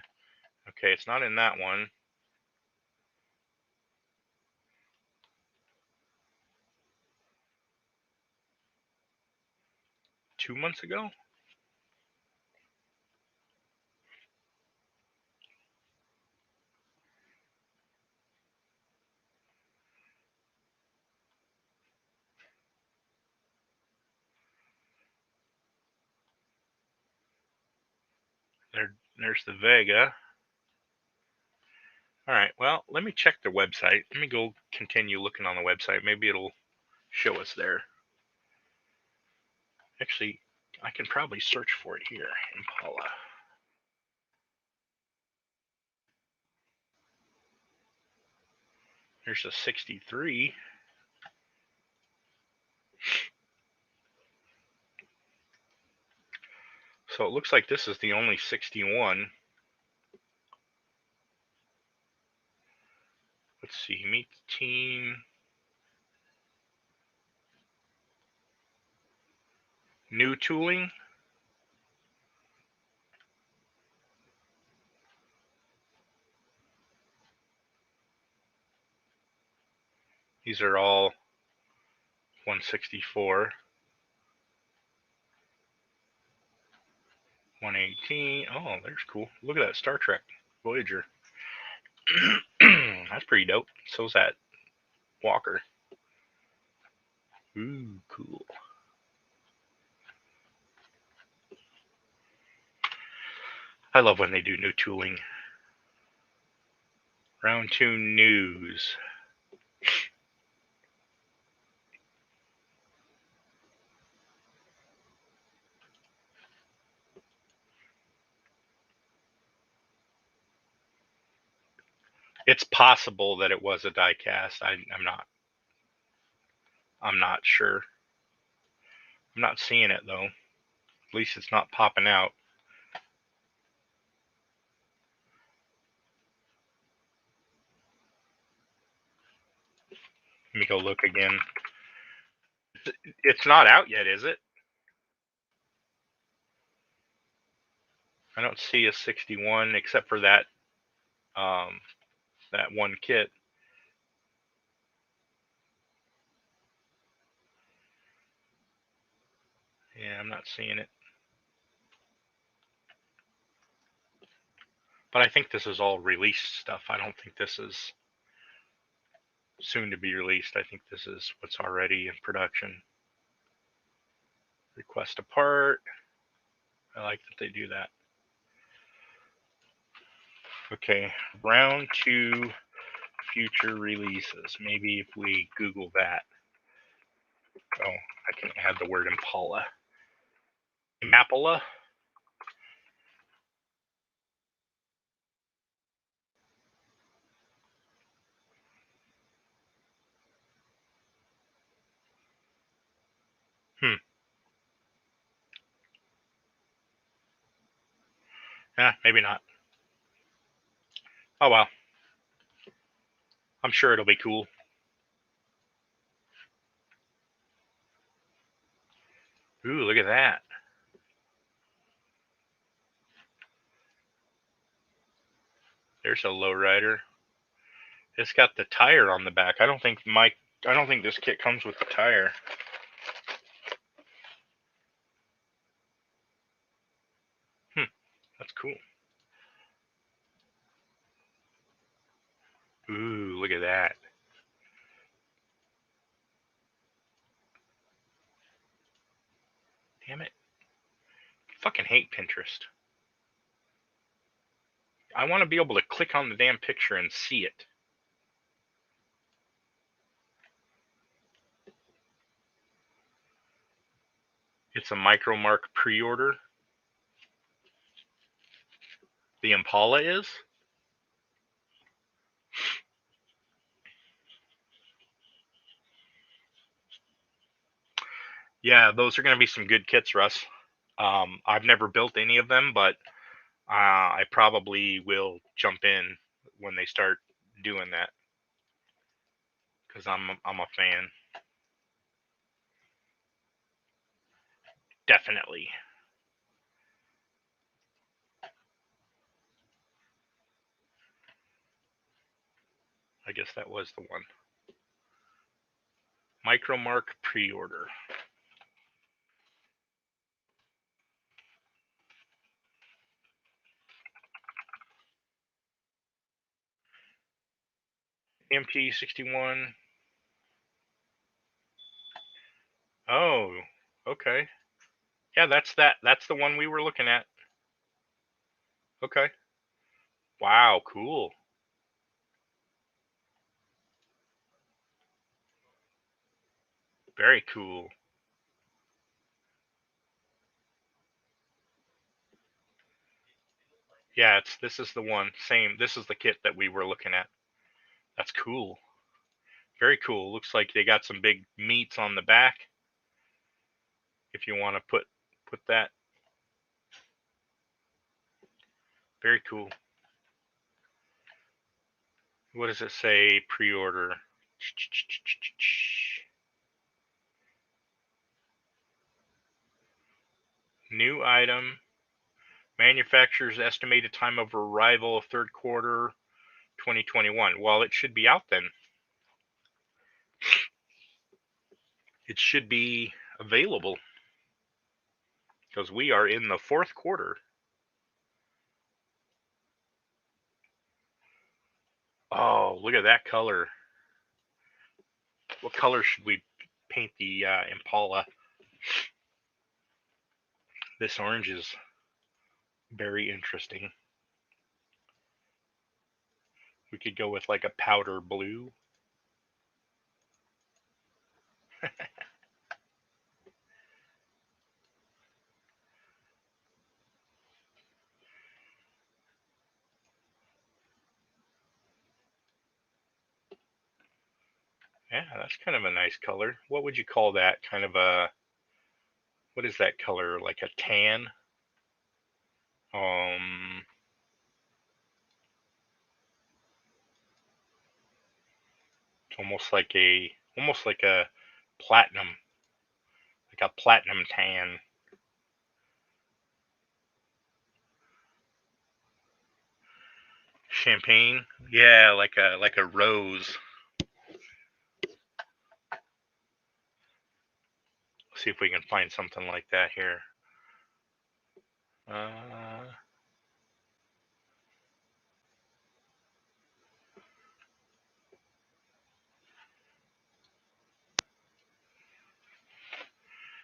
Okay, it's not in that one. Two months ago? There's the Vega. All right, well, let me check the website. Let me go continue looking on the website. Maybe it'll show us there. Actually, I can probably search for it here. Impala. There's a 63. So it looks like this is the only 61. Let's see, meet the team. New tooling. These are all 164. 118. Oh, there's cool. Look at that Star Trek Voyager. That's pretty dope. So's that Walker. Ooh, cool. I love when they do new tooling. Round 2 news. It's possible that it was a die cast. I'm not sure. I'm not seeing it though. At least it's not popping out. Let me go look again. It's not out yet, is it? I don't see a 61 except for that that one kit. Yeah, I'm not seeing it. But I think this is all released stuff. I don't think this is soon to be released. I think this is what's already in production. Request a part. I like that they do that. Okay, round 2 future releases. Maybe if we Google that. Oh, I can add the word Impala. Impala? Yeah, maybe not. Oh well. I'm sure it'll be cool. Ooh, look at that. There's a lowrider. It's got the tire on the back. I don't think this kit comes with the tire. That's cool. Ooh, look at that. Damn it. I fucking hate Pinterest. I want to be able to click on the damn picture and see it. It's a Micromark pre-order. The Impala is? Yeah, those are going to be some good kits, Russ. I've never built any of them, but I probably will jump in when they start doing that because I'm a fan. Definitely. I guess that was the one. Micromark pre-order. MP61. Oh, okay. Yeah, that's the one we were looking at. Okay. Wow, cool. Very cool. Yeah, this is the one. Same. This is the kit that we were looking at. That's cool. Very cool. Looks like they got some big meats on the back. If you want to put that. Very cool. What does it say? Pre-order. New item. Manufacturer's estimated time of arrival third quarter 2021. Well, it should be out then. it should be available because we are in the fourth quarter. Oh, look at that color. What color should we paint the Impala? This orange is very interesting. We could go with like a powder blue. Yeah, that's kind of a nice color. What would you call that? Kind of a, what is that color? Like a tan? Um, almost like a platinum, like a platinum tan. Champagne? Yeah, like a rose. See if we can find something like that here. Uh,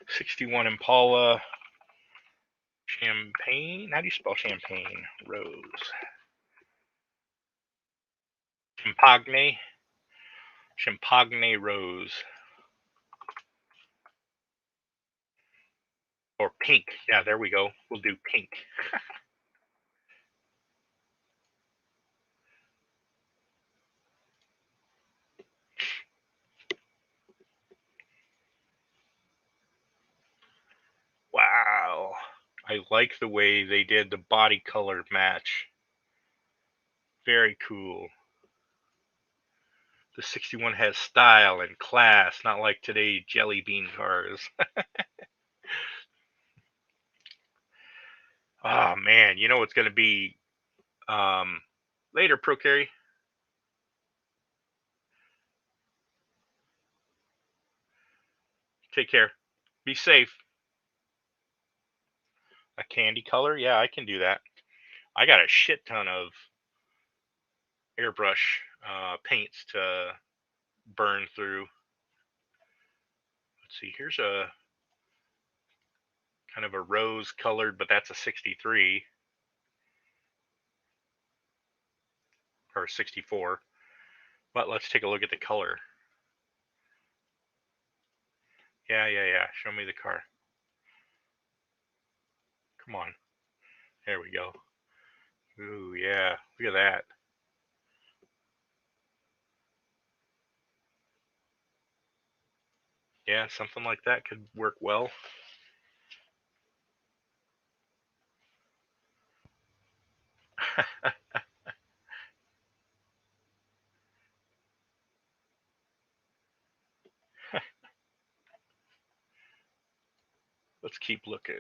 61 Impala champagne. How do you spell champagne? Rose. Champagne. Champagne rose. Or pink. Yeah, there we go. We'll do pink. Wow. I like the way they did the body color match. Very cool. The 61 has style and class, not like today's jelly bean cars. Oh man, you know it's gonna be later, Pro Carry. Take care. Be safe. A candy color? Yeah, I can do that. I got a shit ton of airbrush paints to burn through. Let's see, here's a kind of a rose colored, but that's a 63 or 64. But let's take a look at the color. Yeah. Show me the car. Come on. There we go. Ooh, yeah. Look at that. Yeah, something like that could work well. Let's keep looking.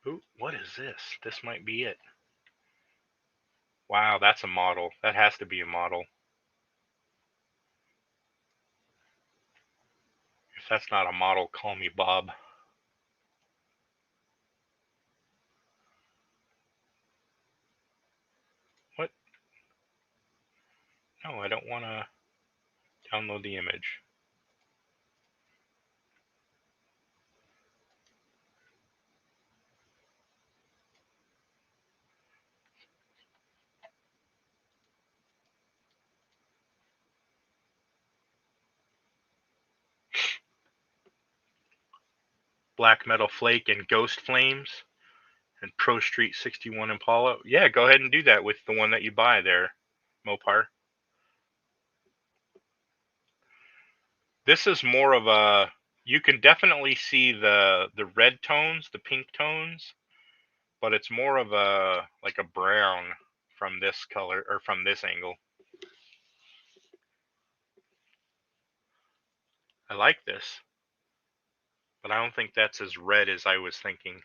Ooh, what is this? This might be it. Wow, that's a model. That has to be a model. If that's not a model, call me Bob. What? No, I don't want to download the image. Black Metal Flake and Ghost Flames and Pro Street 61 Impala. Yeah, go ahead and do that with the one that you buy there, Mopar. This is more of a, you can definitely see the red tones, the pink tones, but it's more of a like a brown from this color or from this angle. I like this, but I don't think that's as red as I was thinking.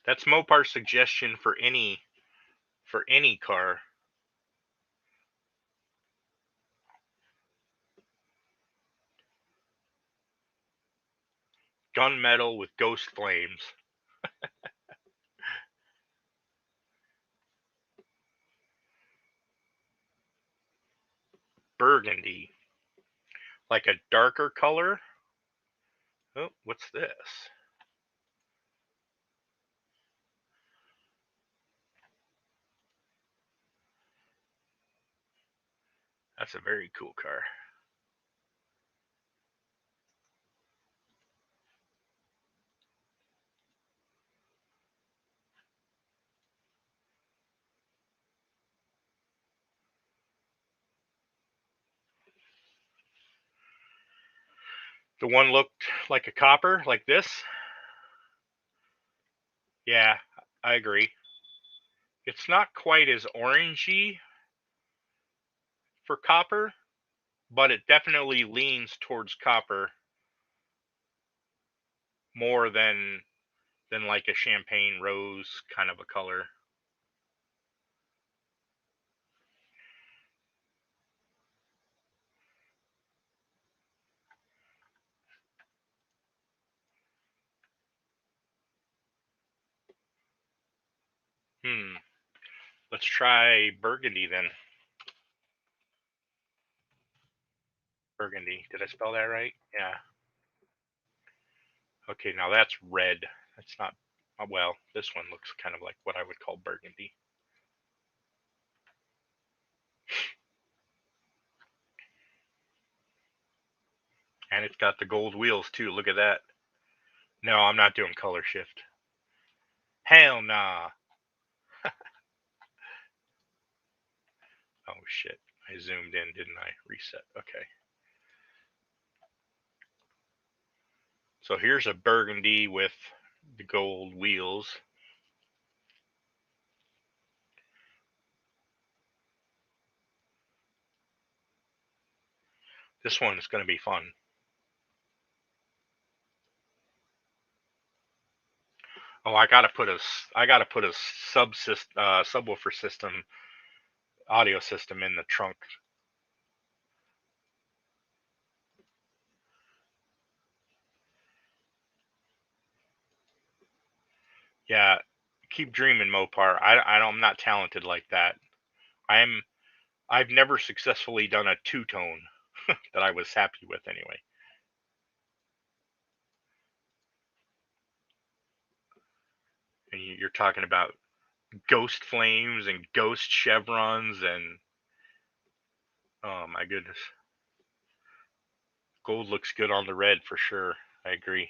That's Mopar's suggestion for any car. Gunmetal with ghost flames. Burgundy. Like a darker color. Oh, what's this? That's a very cool car. The one looked like a copper, like this. Yeah, I agree. It's not quite as orangey for copper, but it definitely leans towards copper more than like a champagne rose kind of a color. Let's try burgundy then. Burgundy. Did I spell that right? Yeah. Okay, now that's red. That's not, well, this one looks kind of like what I would call burgundy. And it's got the gold wheels too. Look at that. No, I'm not doing color shift. Hell nah. Oh shit. I zoomed in, didn't I? Reset. Okay. So here's a burgundy with the gold wheels. This one is going to be fun. Oh, I gotta put a subwoofer system, audio system in the trunk. Yeah, keep dreaming, Mopar. I'm not talented like that. I've never successfully done a two-tone that I was happy with anyway. And you're talking about ghost flames and ghost chevrons and oh my goodness. Gold looks good on the red for sure. I agree.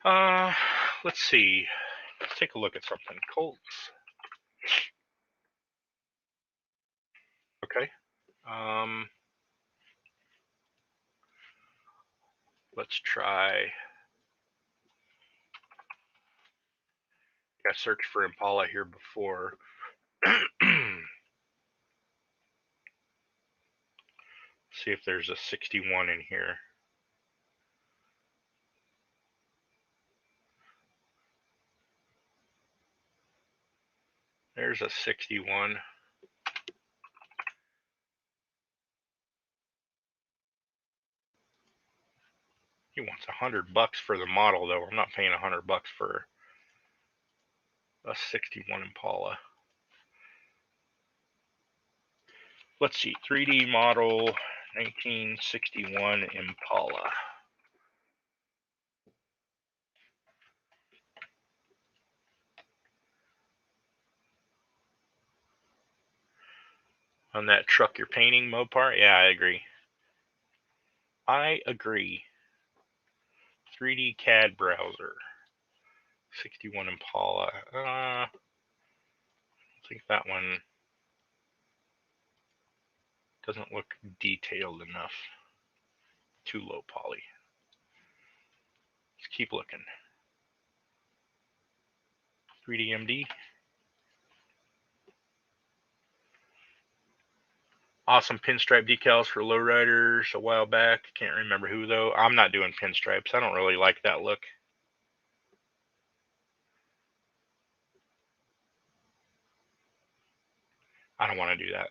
Uh, let's see. Let's take a look at something. Colts. Okay. Um, let's try. I searched for Impala here before. See if there's a 61 in here. There's a 61. He wants $100 for the model, though. I'm not paying $100 for a 61 Impala. Let's see, 3D model 1961 Impala. On that truck you're painting, Mopar? Yeah, I agree. I agree. 3D CAD browser. 61 Impala. I think that one doesn't look detailed enough. Too low poly. Let's keep looking. 3DMD. Awesome pinstripe decals for lowriders a while back. Can't remember who though. I'm not doing pinstripes. I don't really like that look. I don't want to do that.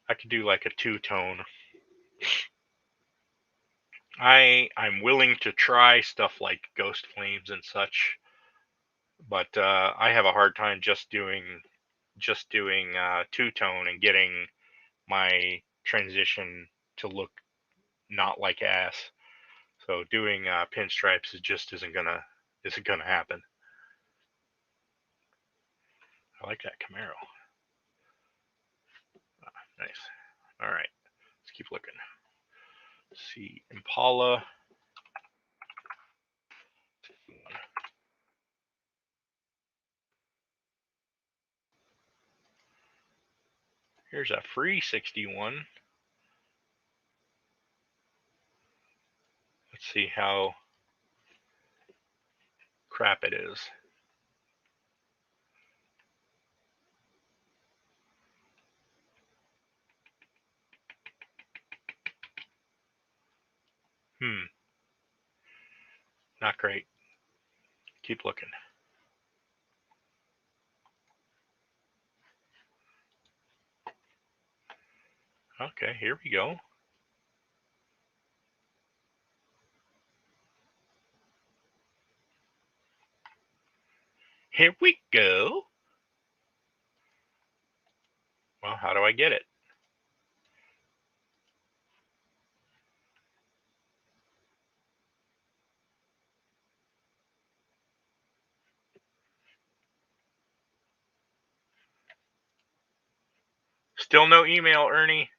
I could do like a two-tone. I'm willing to try stuff like ghost flames and such, but I have a hard time just doing two-tone and getting my transition to look not like ass. So doing pinstripes just isn't gonna happen. I like that Camaro. Nice. All right, let's keep looking. Let's see, Impala. Here's a free 61. Let's see how crap it is. Not great. Keep looking. Okay, here we go. Here we go. Well, how do I get it? Still no email, Ernie.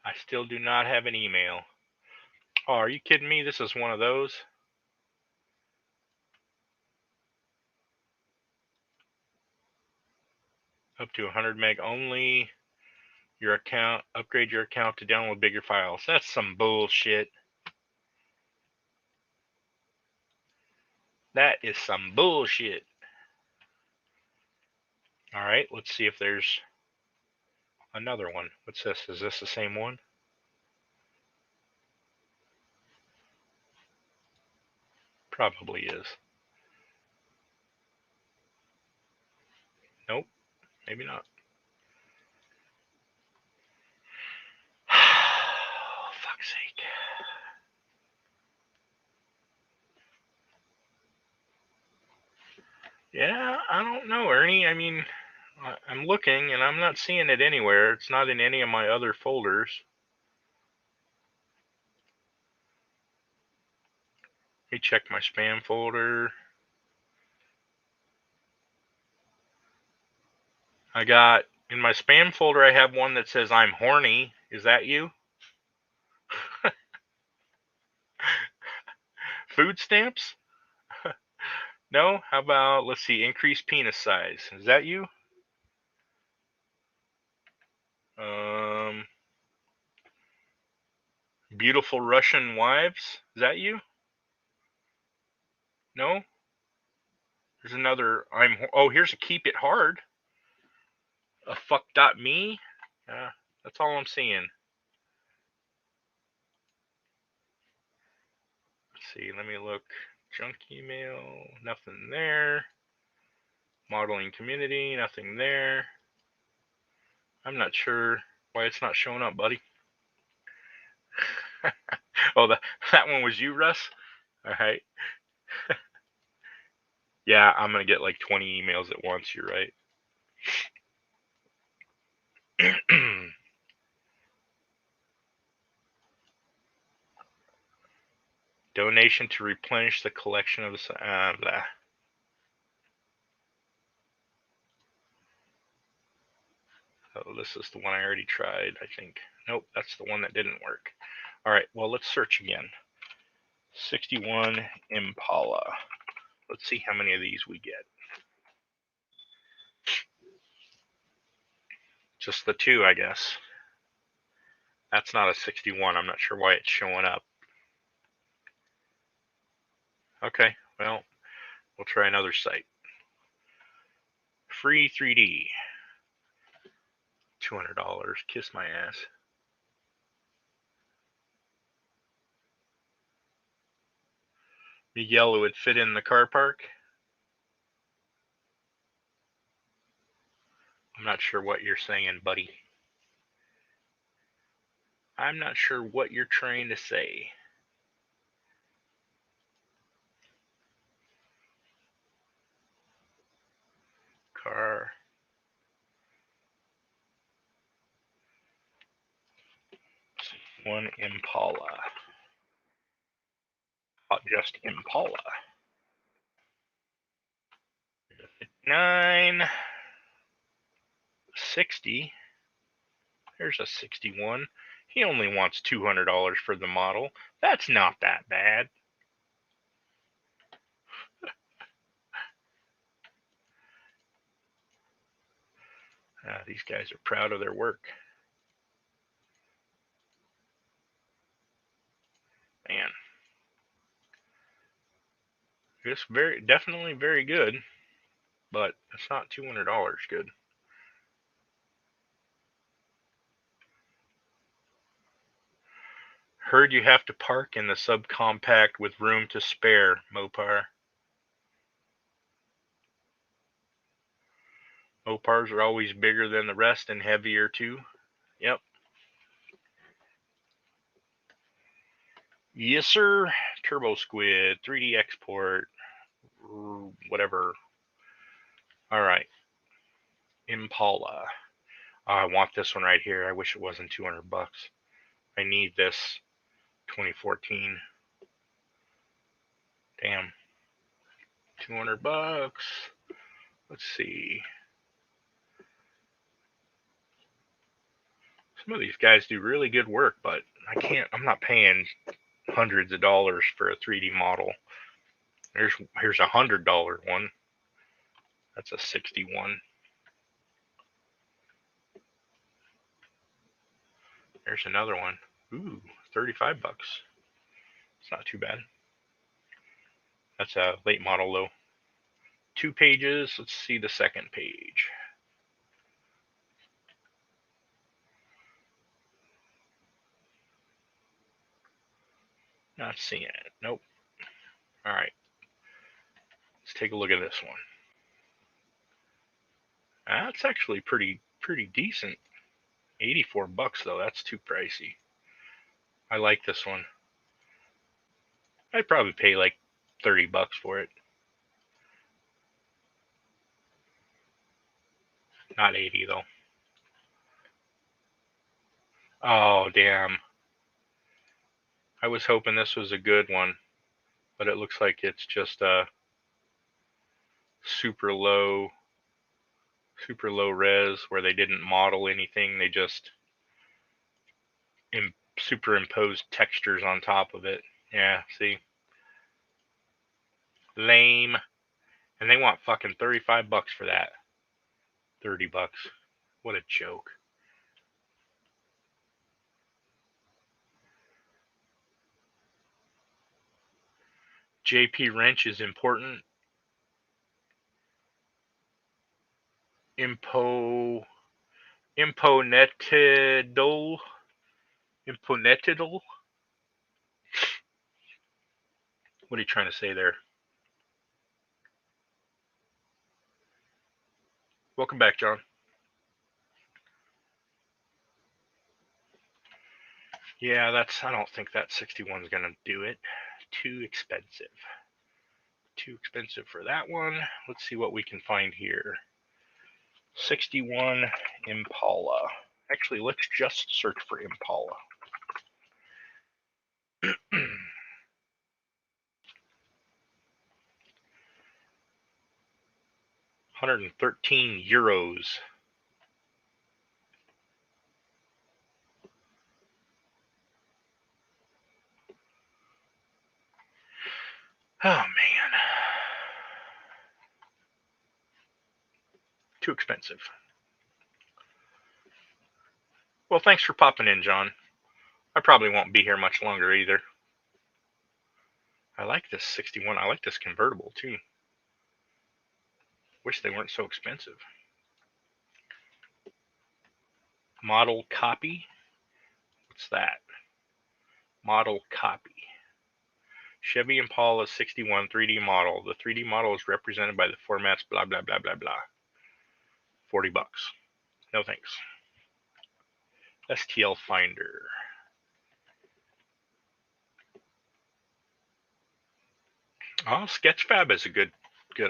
I still do not have an email. Oh, are you kidding me? This is one of those. Up to 100 meg only. Your account, upgrade your account to download bigger files. That's some bullshit. That is some bullshit. All right, let's see if there's another one. What's this? Is this the same one? Probably is. Nope, maybe not. Oh, fuck's sake. Yeah, I don't know, Ernie. I mean, I'm looking and I'm not seeing it anywhere. It's not in any of my other folders. Let me check my spam folder. I got, in my spam folder, I have one that says I'm horny. Is that you? Food stamps? No? How about, let's see, increase penis size. Is that you? Beautiful Russian wives. Is that you? No? There's another, oh, here's a keep it hard. A fuck.me. That's all I'm seeing. Let's see, let me look. Junk email, nothing there. Modeling community, nothing there. I'm not sure why it's not showing up, buddy. Oh, that one was you, Russ? All right. Yeah, I'm going to get like 20 emails at once. You're right. Donation to replenish the collection of the... blah. Oh, this is the one I already tried, I think. Nope, that's the one that didn't work. All right, well, let's search again. 61 Impala. Let's see how many of these we get. Just the two, I guess. That's not a 61. I'm not sure why it's showing up. Okay, well, we'll try another site. Free 3D. $200. Kiss my ass. Miguel would fit in the car park. I'm not sure what you're saying, buddy. I'm not sure what you're trying to say. Car. One Impala. Just Impala. 960. There's a 61. He only wants $200 for the model. That's not that bad. These guys are proud of their work. Man. It's definitely very good, but it's not $200 good. Heard you have to park in the subcompact with room to spare, Mopar. Mopars are always bigger than the rest and heavier too. Yep. Yes, sir. Turbo Squid, 3D export, whatever. All right. Impala. I want this one right here. I wish it wasn't $200. I need this 2014. Damn. $200. Let's see. Some of these guys do really good work, but I'm not paying hundreds of dollars for a 3D model. Here's a $100 one. That's a 61. There's another one. Ooh, $35. It's not too bad. That's a late model though. 2 pages. Let's see the second page. Not seeing it. Nope. All right. Let's take a look at this one. That's actually pretty decent. $84 though. That's too pricey. I like this one. I'd probably pay like $30 for it. Not 80 though. Oh damn. I was hoping this was a good one, but it looks like it's just a super low res where they didn't model anything. They just superimposed textures on top of it. Yeah, see? Lame. And they want fucking $35 for that. $30. What a joke. JP wrench is important. Imponetidol. Imponetidol. What are you trying to say there? Welcome back, John. Yeah, I don't think that 61 is going to do it. Too expensive. Too expensive for that one. Let's see what we can find here. 61 Impala. Actually, let's just search for Impala. €113. Oh man. Too expensive. Well, thanks for popping in, John. I probably won't be here much longer either. I like this 61. I like this convertible too. Wish they weren't so expensive. Model copy. What's that? Model copy. Chevy Impala 61 3D model. The 3D model is represented by the formats blah blah blah blah blah. $40. No thanks. STL Finder. Oh, Sketchfab is a good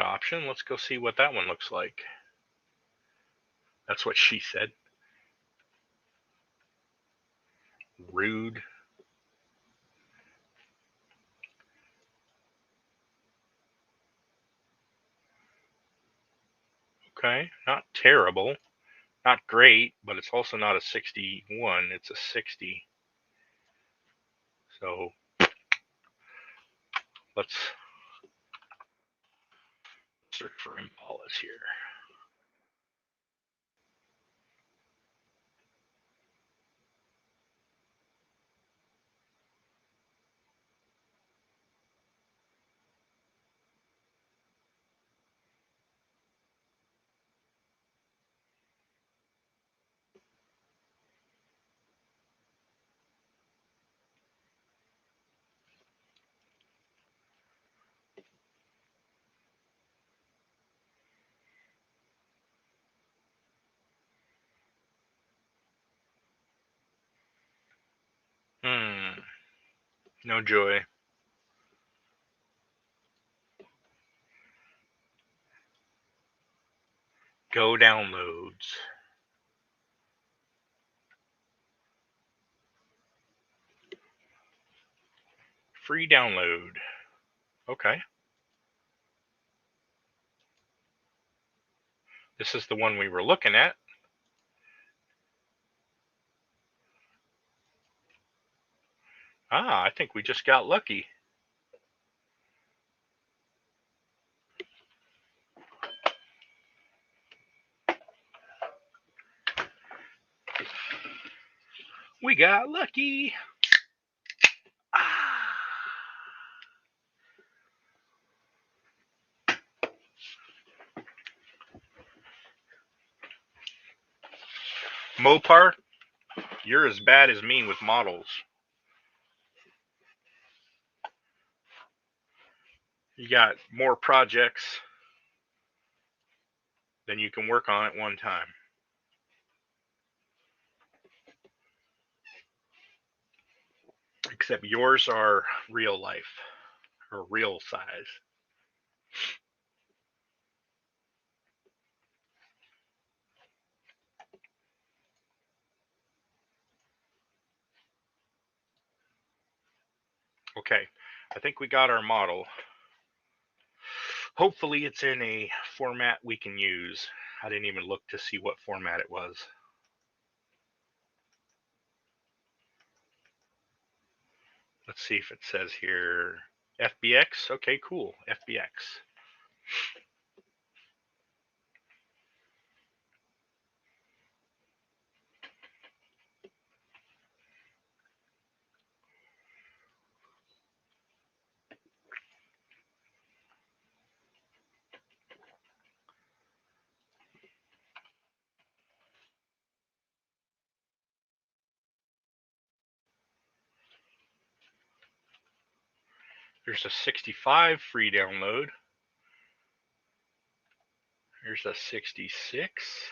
option. Let's go see what that one looks like. That's what she said. Rude. Okay, not terrible. Not great, but it's also not a 61. It's a 60. So let's search for Impalas here. No joy. Go downloads. Free download. Okay. This is the one we were looking at. I think we just got lucky. We got lucky. Mopar, you're as bad as me with models. You got more projects than you can work on at one time. Except yours are real life or real size. Okay, I think we got our model. Hopefully it's in a format we can use. I didn't even look to see what format it was. Let's see if it says here FBX. Okay, cool. FBX. There's a 65 free download. Here's a 66.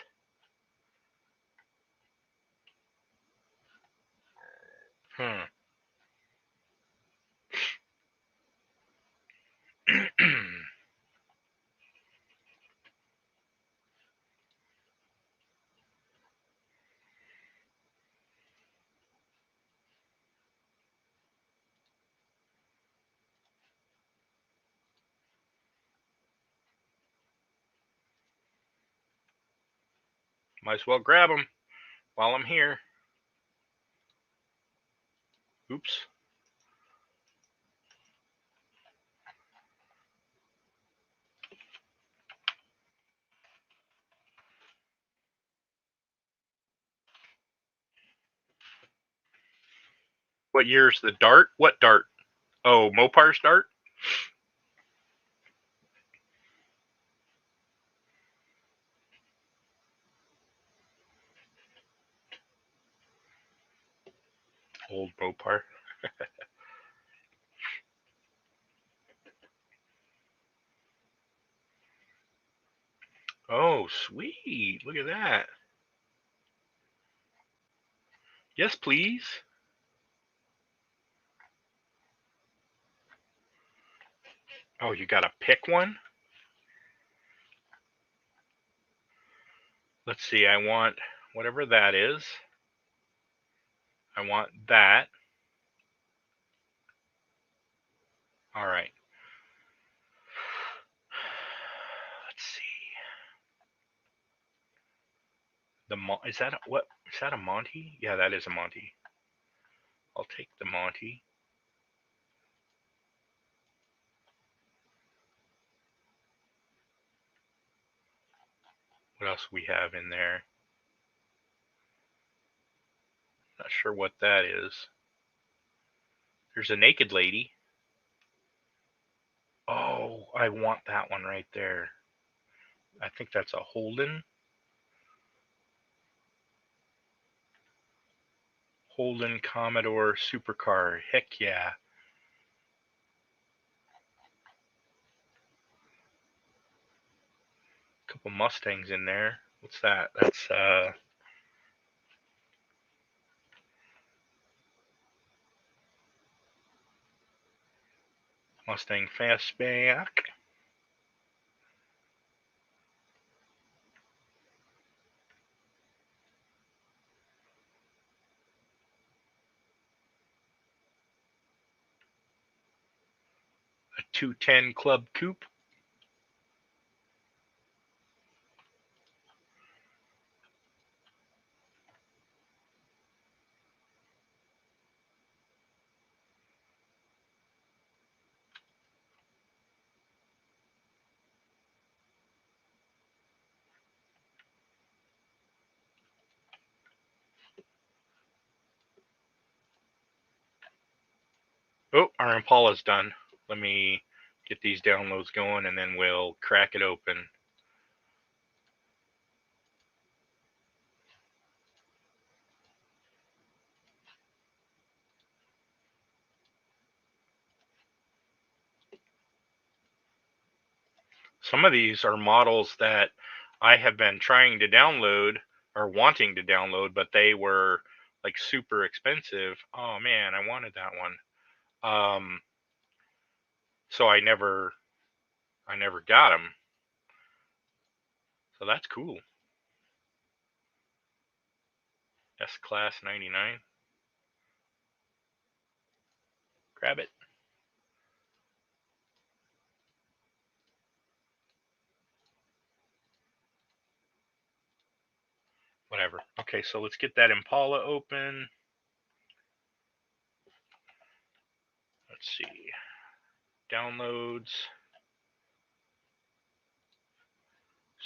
Might as well grab them while I'm here. Oops. What year's the Dart? What Dart? Oh, Mopar's Dart? Old Mopar. Oh, sweet. Look at that. Yes, please. Oh, you gotta pick one? Let's see, I want whatever that is. I want that. All right. Let's see. Is that what? Is that a Monty? Yeah, that is a Monty. I'll take the Monty. What else we have in there? Not sure what that is. There's a naked lady. Oh, I want that one right there. I think that's a Holden. Holden Commodore supercar. Heck yeah. Couple Mustangs in there. What's that? That's Mustang Fastback. A 210 Club Coupe. Oh, our Impala's done. Let me get these downloads going and then we'll crack it open. Some of these are models that I have been trying to download or wanting to download, but they were like super expensive. Oh man, I wanted that one. So I never got them. So that's cool. S Class 99. Grab it. Whatever. Okay, so let's get that Impala open. Let's see. Downloads.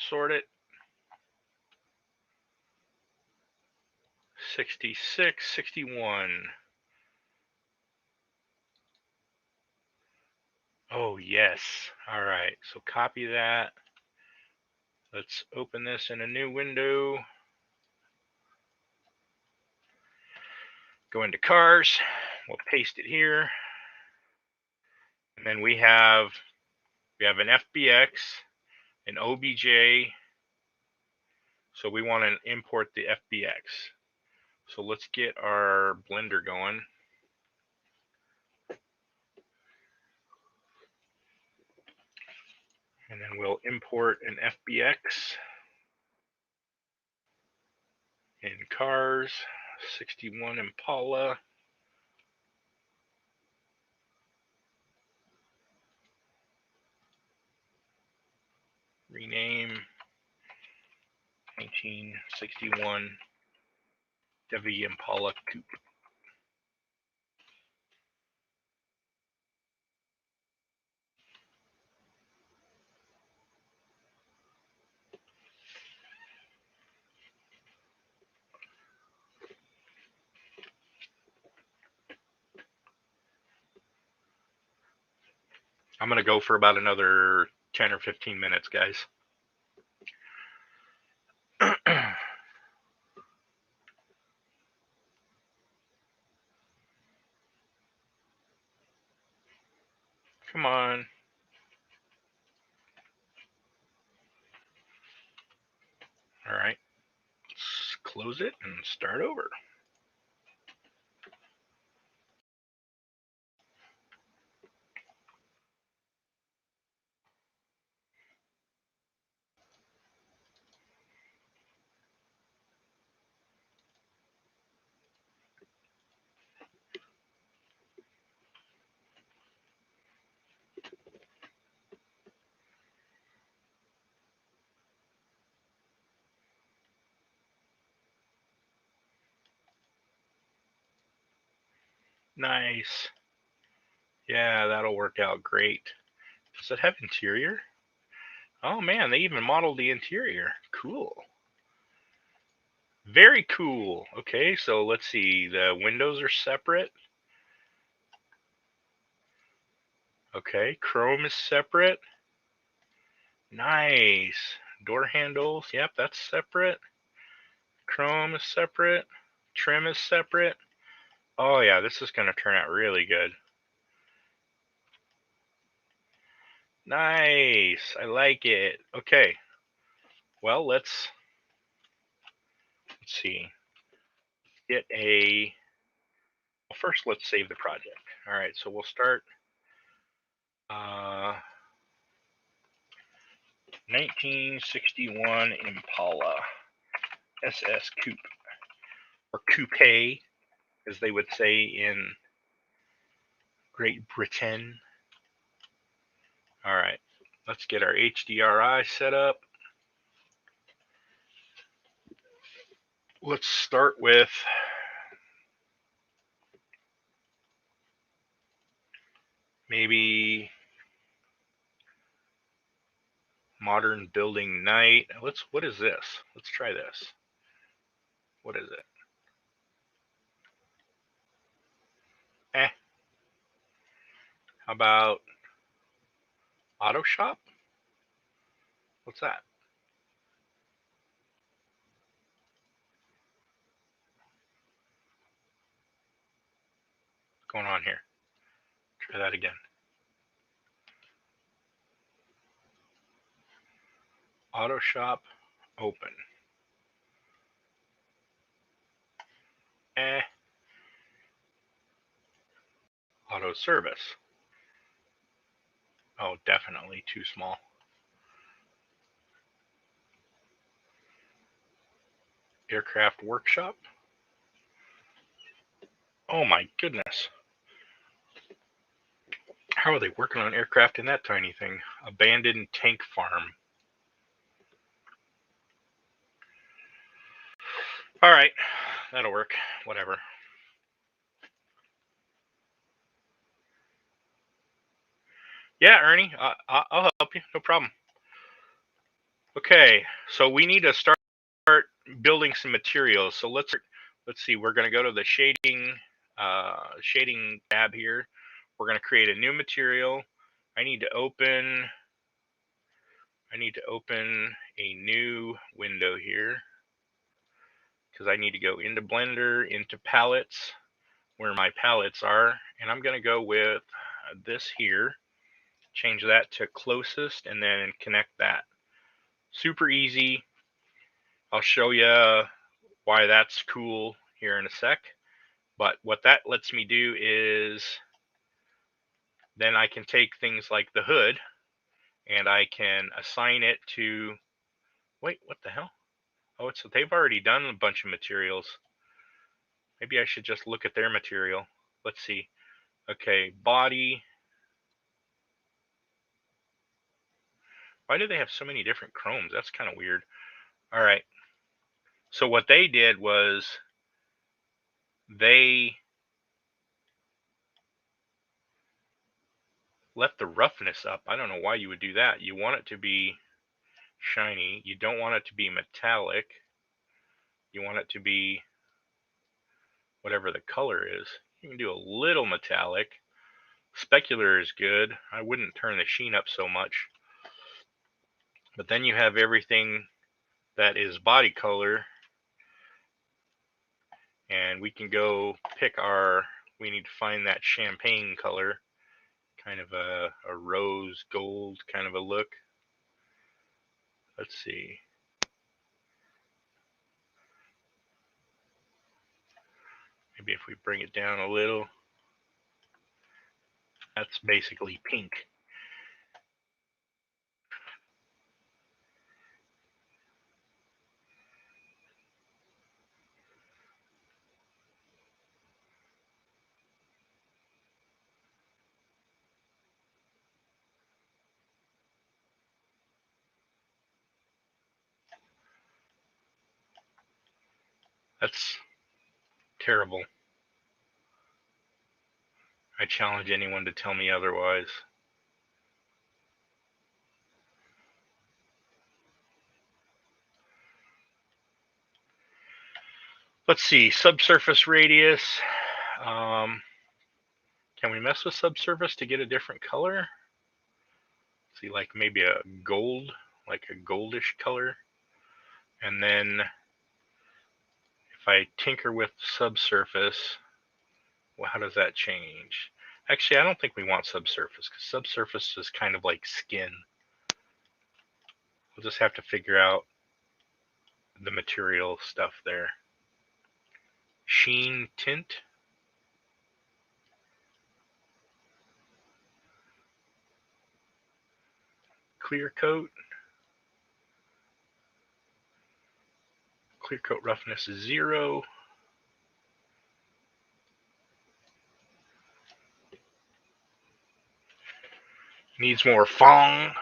Sort it. 66, 61. Oh, yes. All right, so copy that. Let's open this in a new window. Go into cars. We'll paste it here. And then we have an FBX, an OBJ. So we want to import the FBX. So let's get our blender going. And then we'll import an FBX in cars, 61 Impala. Rename 1961 Chevy Impala Coupe. I'm going to go for about another 10 or 15 minutes, guys. Come on. All right. Let's close it and start over. Nice. Yeah, that'll work out great. Does it have interior? Oh man, they even modeled the interior. Cool. Very cool. Okay, so let's see. The windows are separate. Okay, chrome is separate. Nice. Door handles. Yep, that's separate. Chrome is separate. Trim is separate. Oh yeah, this is going to turn out really good. Nice. I like it. Okay. Well, let's see. Get a. Well, first, let's save the project. All right, so we'll start. 1961 Impala SS Coupe, or Coupe, as they would say in Great Britain. All right, let's get our HDRI set up. Let's start with maybe modern building night. What is this? Let's try this. What is it? How about auto shop? What's that? What's going on here? Try that again. Auto shop open. Auto service. Oh, definitely too small. Aircraft workshop. Oh my goodness. How are they working on aircraft in that tiny thing? Abandoned tank farm. All right, that'll work. Whatever. Yeah, Ernie, I'll help you. No problem. Okay, so we need to start building some materials. So let's see. We're going to go to the shading tab here. We're going to create a new material. I need to open a new window here because I need to go into Blender, into palettes, where my palettes are, and I'm going to go with this here. Change that to closest, and then connect that. Super easy. I'll show you why that's cool here in a sec. But what that lets me do is then I can take things like the hood and I can assign it to, wait, what the hell? Oh, they've already done a bunch of materials. Maybe I should just look at their material. Let's see. Okay, body. Why do they have so many different chromes? That's kind of weird. All right. So what they did was they left the roughness up. I don't know why you would do that. You want it to be shiny. You don't want it to be metallic. You want it to be whatever the color is. You can do a little metallic, Specular is good. I wouldn't turn the sheen up so much. But then you have everything that is body color. And we can go pick we need to find that champagne color. Kind of a rose gold kind of a look. Let's see. Maybe if we bring it down a little. That's basically pink. That's terrible. I challenge anyone to tell me otherwise. Let's see, subsurface radius. Can we mess with subsurface to get a different color? See, like maybe a gold, like a goldish color. And then if I tinker with subsurface, well, how does that change? Actually, I don't think we want subsurface because subsurface is kind of like skin. We'll just have to figure out the material stuff there. Sheen tint. Clear coat. Clear coat roughness is 0. Needs more fong.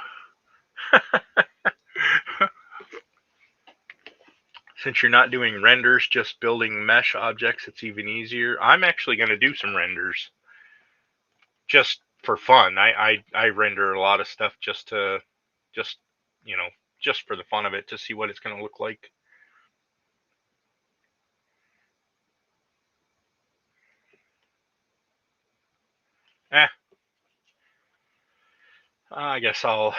Since you're not doing renders, just building mesh objects, it's even easier. I'm actually going to do some renders just for fun. I render a lot of stuff just for the fun of it, to see what it's going to look like. I guess I'll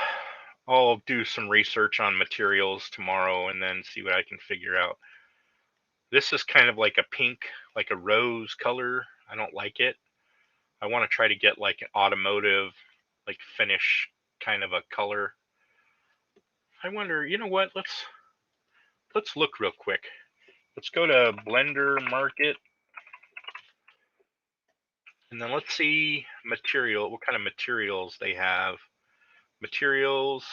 do some research on materials tomorrow and then see what I can figure out. This is kind of like a pink, like a rose color. I don't like it. I want to try to get like an automotive, like finish kind of a color. I wonder, you know what? Let's look real quick. Let's go to Blender Market. And then let's see what kind of materials they have. Materials.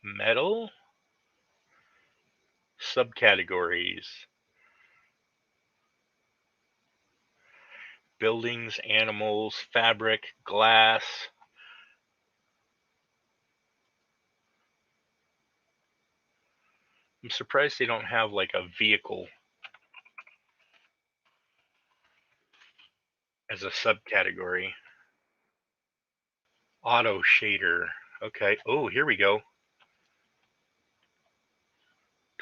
Metal. Subcategories. Buildings, animals, fabric, glass. I'm surprised they don't have like a vehicle as a subcategory. Auto shader. Okay. Oh, here we go.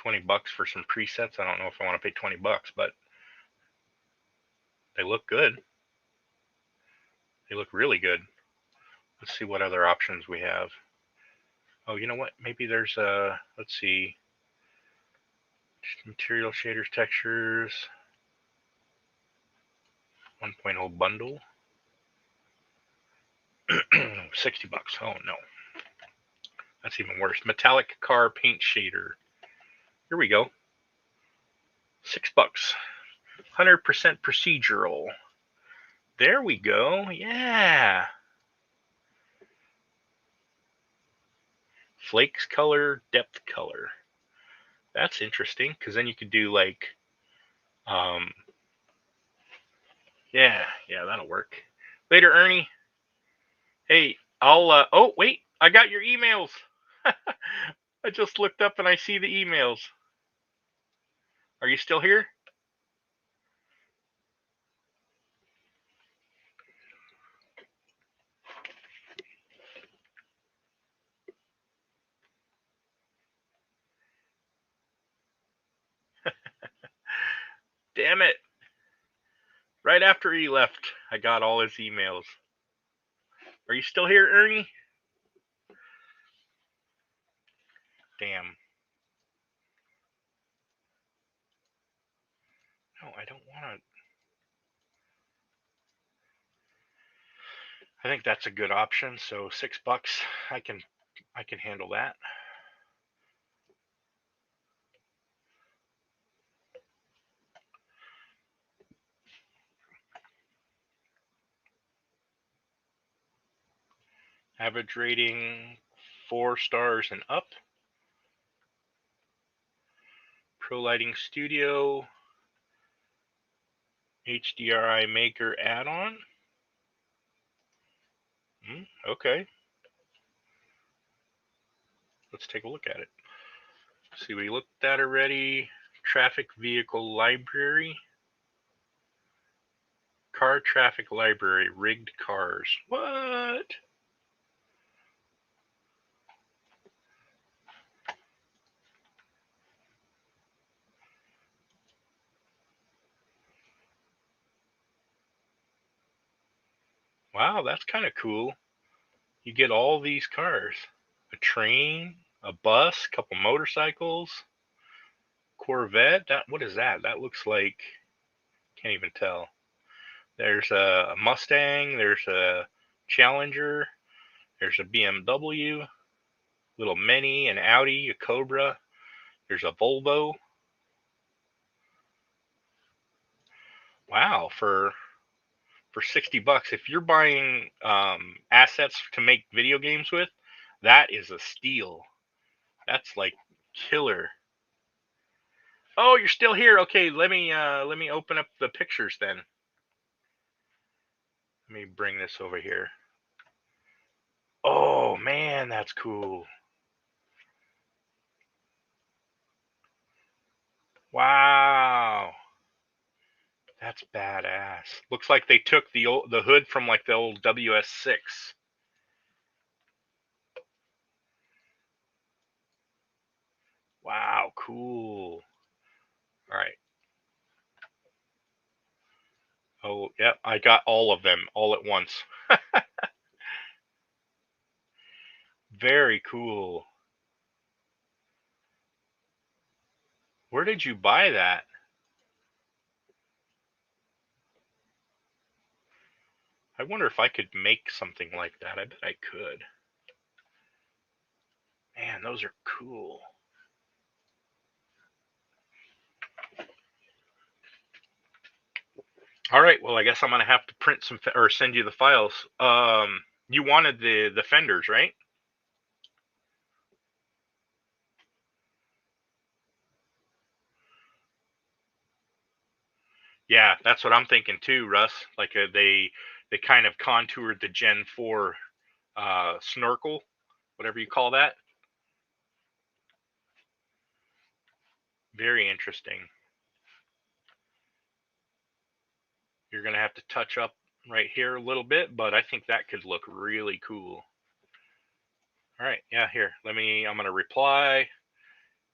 $20 for some presets. I don't know if I want to pay $20, but they look good. They look really good. Let's see what other options we have. Oh, you know what? Maybe there's let's see. Material shaders, textures. 1.0 bundle. $60. Oh no. That's even worse. Metallic car paint shader. Here we go. $6. 100% procedural. There we go. Yeah. Flakes color, depth color. That's interesting, because then you could do like, yeah, that'll work. Later, Ernie. Hey, oh, wait, I got your emails. I just looked up and I see the emails. Are you still here? Damn it. Right after he left, I got all his emails. Are you still here, Ernie? Damn. No, I don't want to. I think that's a good option. So $6, I can handle that. Average rating 4 stars and up. Pro Lighting Studio HDRI Maker add-on. Okay. Let's take a look at it. See, we looked at already. Traffic Vehicle Library. Car Traffic Library. Rigged cars. What? Wow, that's kind of cool. You get all these cars. A train, a bus, a couple motorcycles, Corvette. What is that? That looks like, can't even tell. There's a Mustang, there's a Challenger, there's a BMW, little Mini, an Audi, a Cobra, there's a Volvo. Wow, for $60, if you're buying assets to make video games with, that is a steal. That's like killer. Oh, you're still here. Okay, let me open up the pictures then. Let me bring this over here. Oh man, that's cool. Wow. That's badass. Looks like they took the hood from like the old WS6. Wow, cool. All right. Oh, yep, I got all of them all at once. Very cool. Where did you buy that? I wonder if I could make something like that. I bet I could. Man, those are cool. All right, well, I guess I'm gonna have to print some or send you the files. You wanted the fenders, right? Yeah, that's what I'm thinking too, Russ. Like they kind of contoured the Gen 4 snorkel, whatever you call that. Very interesting. You're gonna have to touch up right here a little bit, but I think that could look really cool. All right, yeah, here. I'm gonna reply,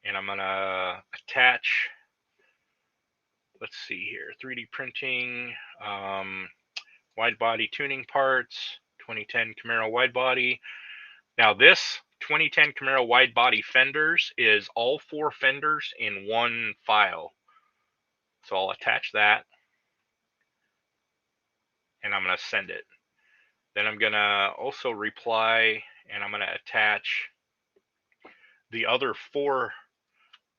and I'm gonna attach. Let's see here. 3D printing, wide body tuning parts, 2010 Camaro wide body. Now this 2010 Camaro wide body fenders is all 4 fenders in one file. So I'll attach that, and I'm going to send it. Then I'm going to also reply, and I'm going to attach the other 4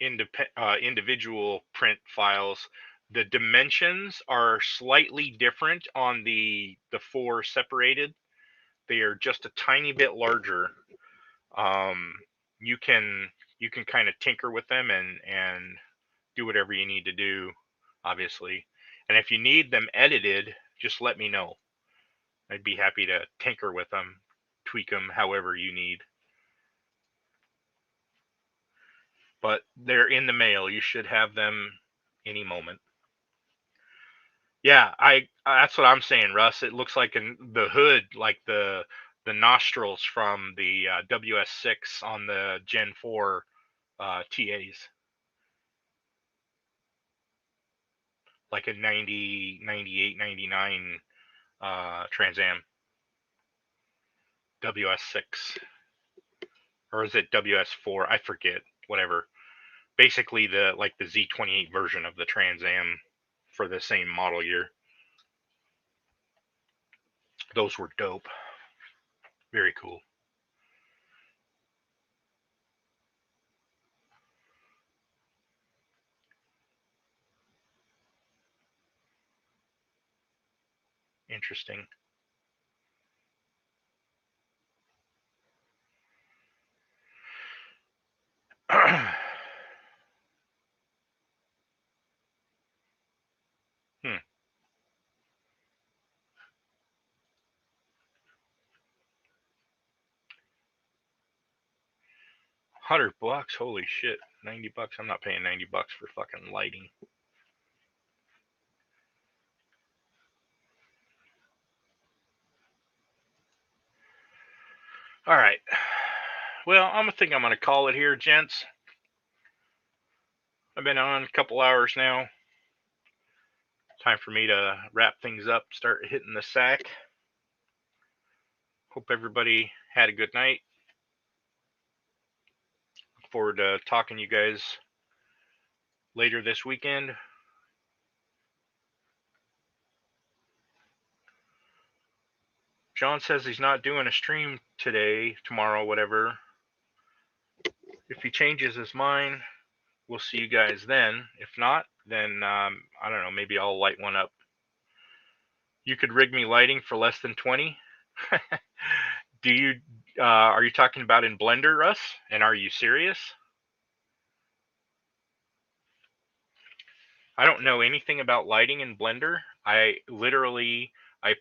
individual print files. The dimensions are slightly different on the 4 separated. They are just a tiny bit larger. Um, you can kind of tinker with them and do whatever you need to do, obviously. And if you need them edited, just let me know. I'd be happy to tinker with them, tweak them however you need. But they're in the mail. You should have them any moment. Yeah, that's what I'm saying, Russ. It looks like the hood, like the nostrils from the WS6 on the Gen 4 TAs. like a 90, 98, 99 Trans Am. WS6. Or is it WS4? I forget. Whatever. Basically the Z28 version of the Trans Am for the same model year. Those were dope. Very cool. Interesting. $100? Holy shit. $90? I'm not paying $90 for fucking lighting. All right. Well, I'm going to call it here, gents. I've been on a couple hours now. Time for me to wrap things up, start hitting the sack. Hope everybody had a good night. Look forward to talking to you guys later this weekend. John says he's not doing a stream today, tomorrow, whatever. If he changes his mind, we'll see you guys then. If not, then I don't know, maybe I'll light one up. You could rig me lighting for less than 20. Do you are you talking about in Blender, Russ? And are you serious? I don't know anything about lighting in Blender. I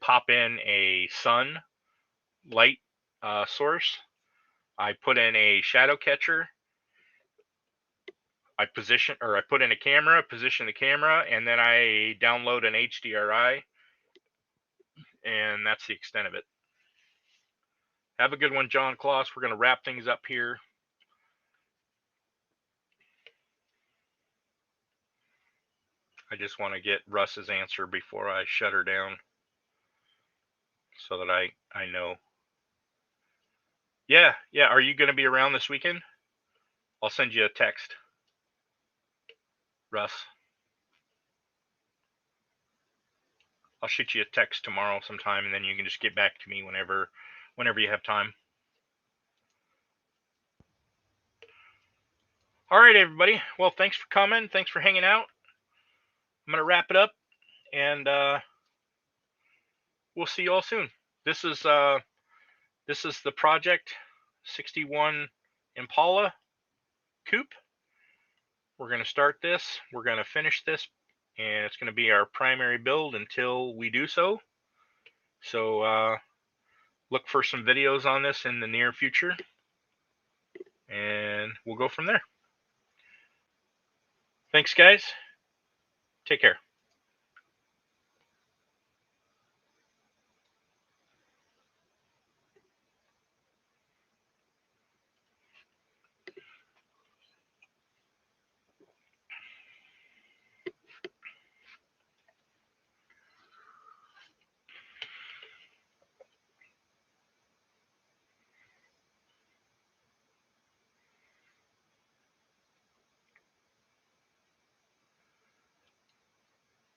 pop in a sun light source. I put in a shadow catcher. I put in a camera, position the camera, and then I download an HDRI, and that's the extent of it. Have a good one, John Kloss. We're going to wrap things up here. I just want to get Russ's answer before I shut her down so that I know. Yeah. Are you going to be around this weekend? I'll send you a text, Russ. I'll shoot you a text tomorrow sometime, and then you can just get back to me whenever you have time. All right, everybody. Well, thanks for coming. Thanks for hanging out. I'm going to wrap it up, and we'll see you all soon. This is the Project 61 Impala coupe. We're going to start this. We're going to finish this, and it's going to be our primary build until we do so. So look for some videos on this in the near future, and we'll go from there. Thanks, guys. Take care.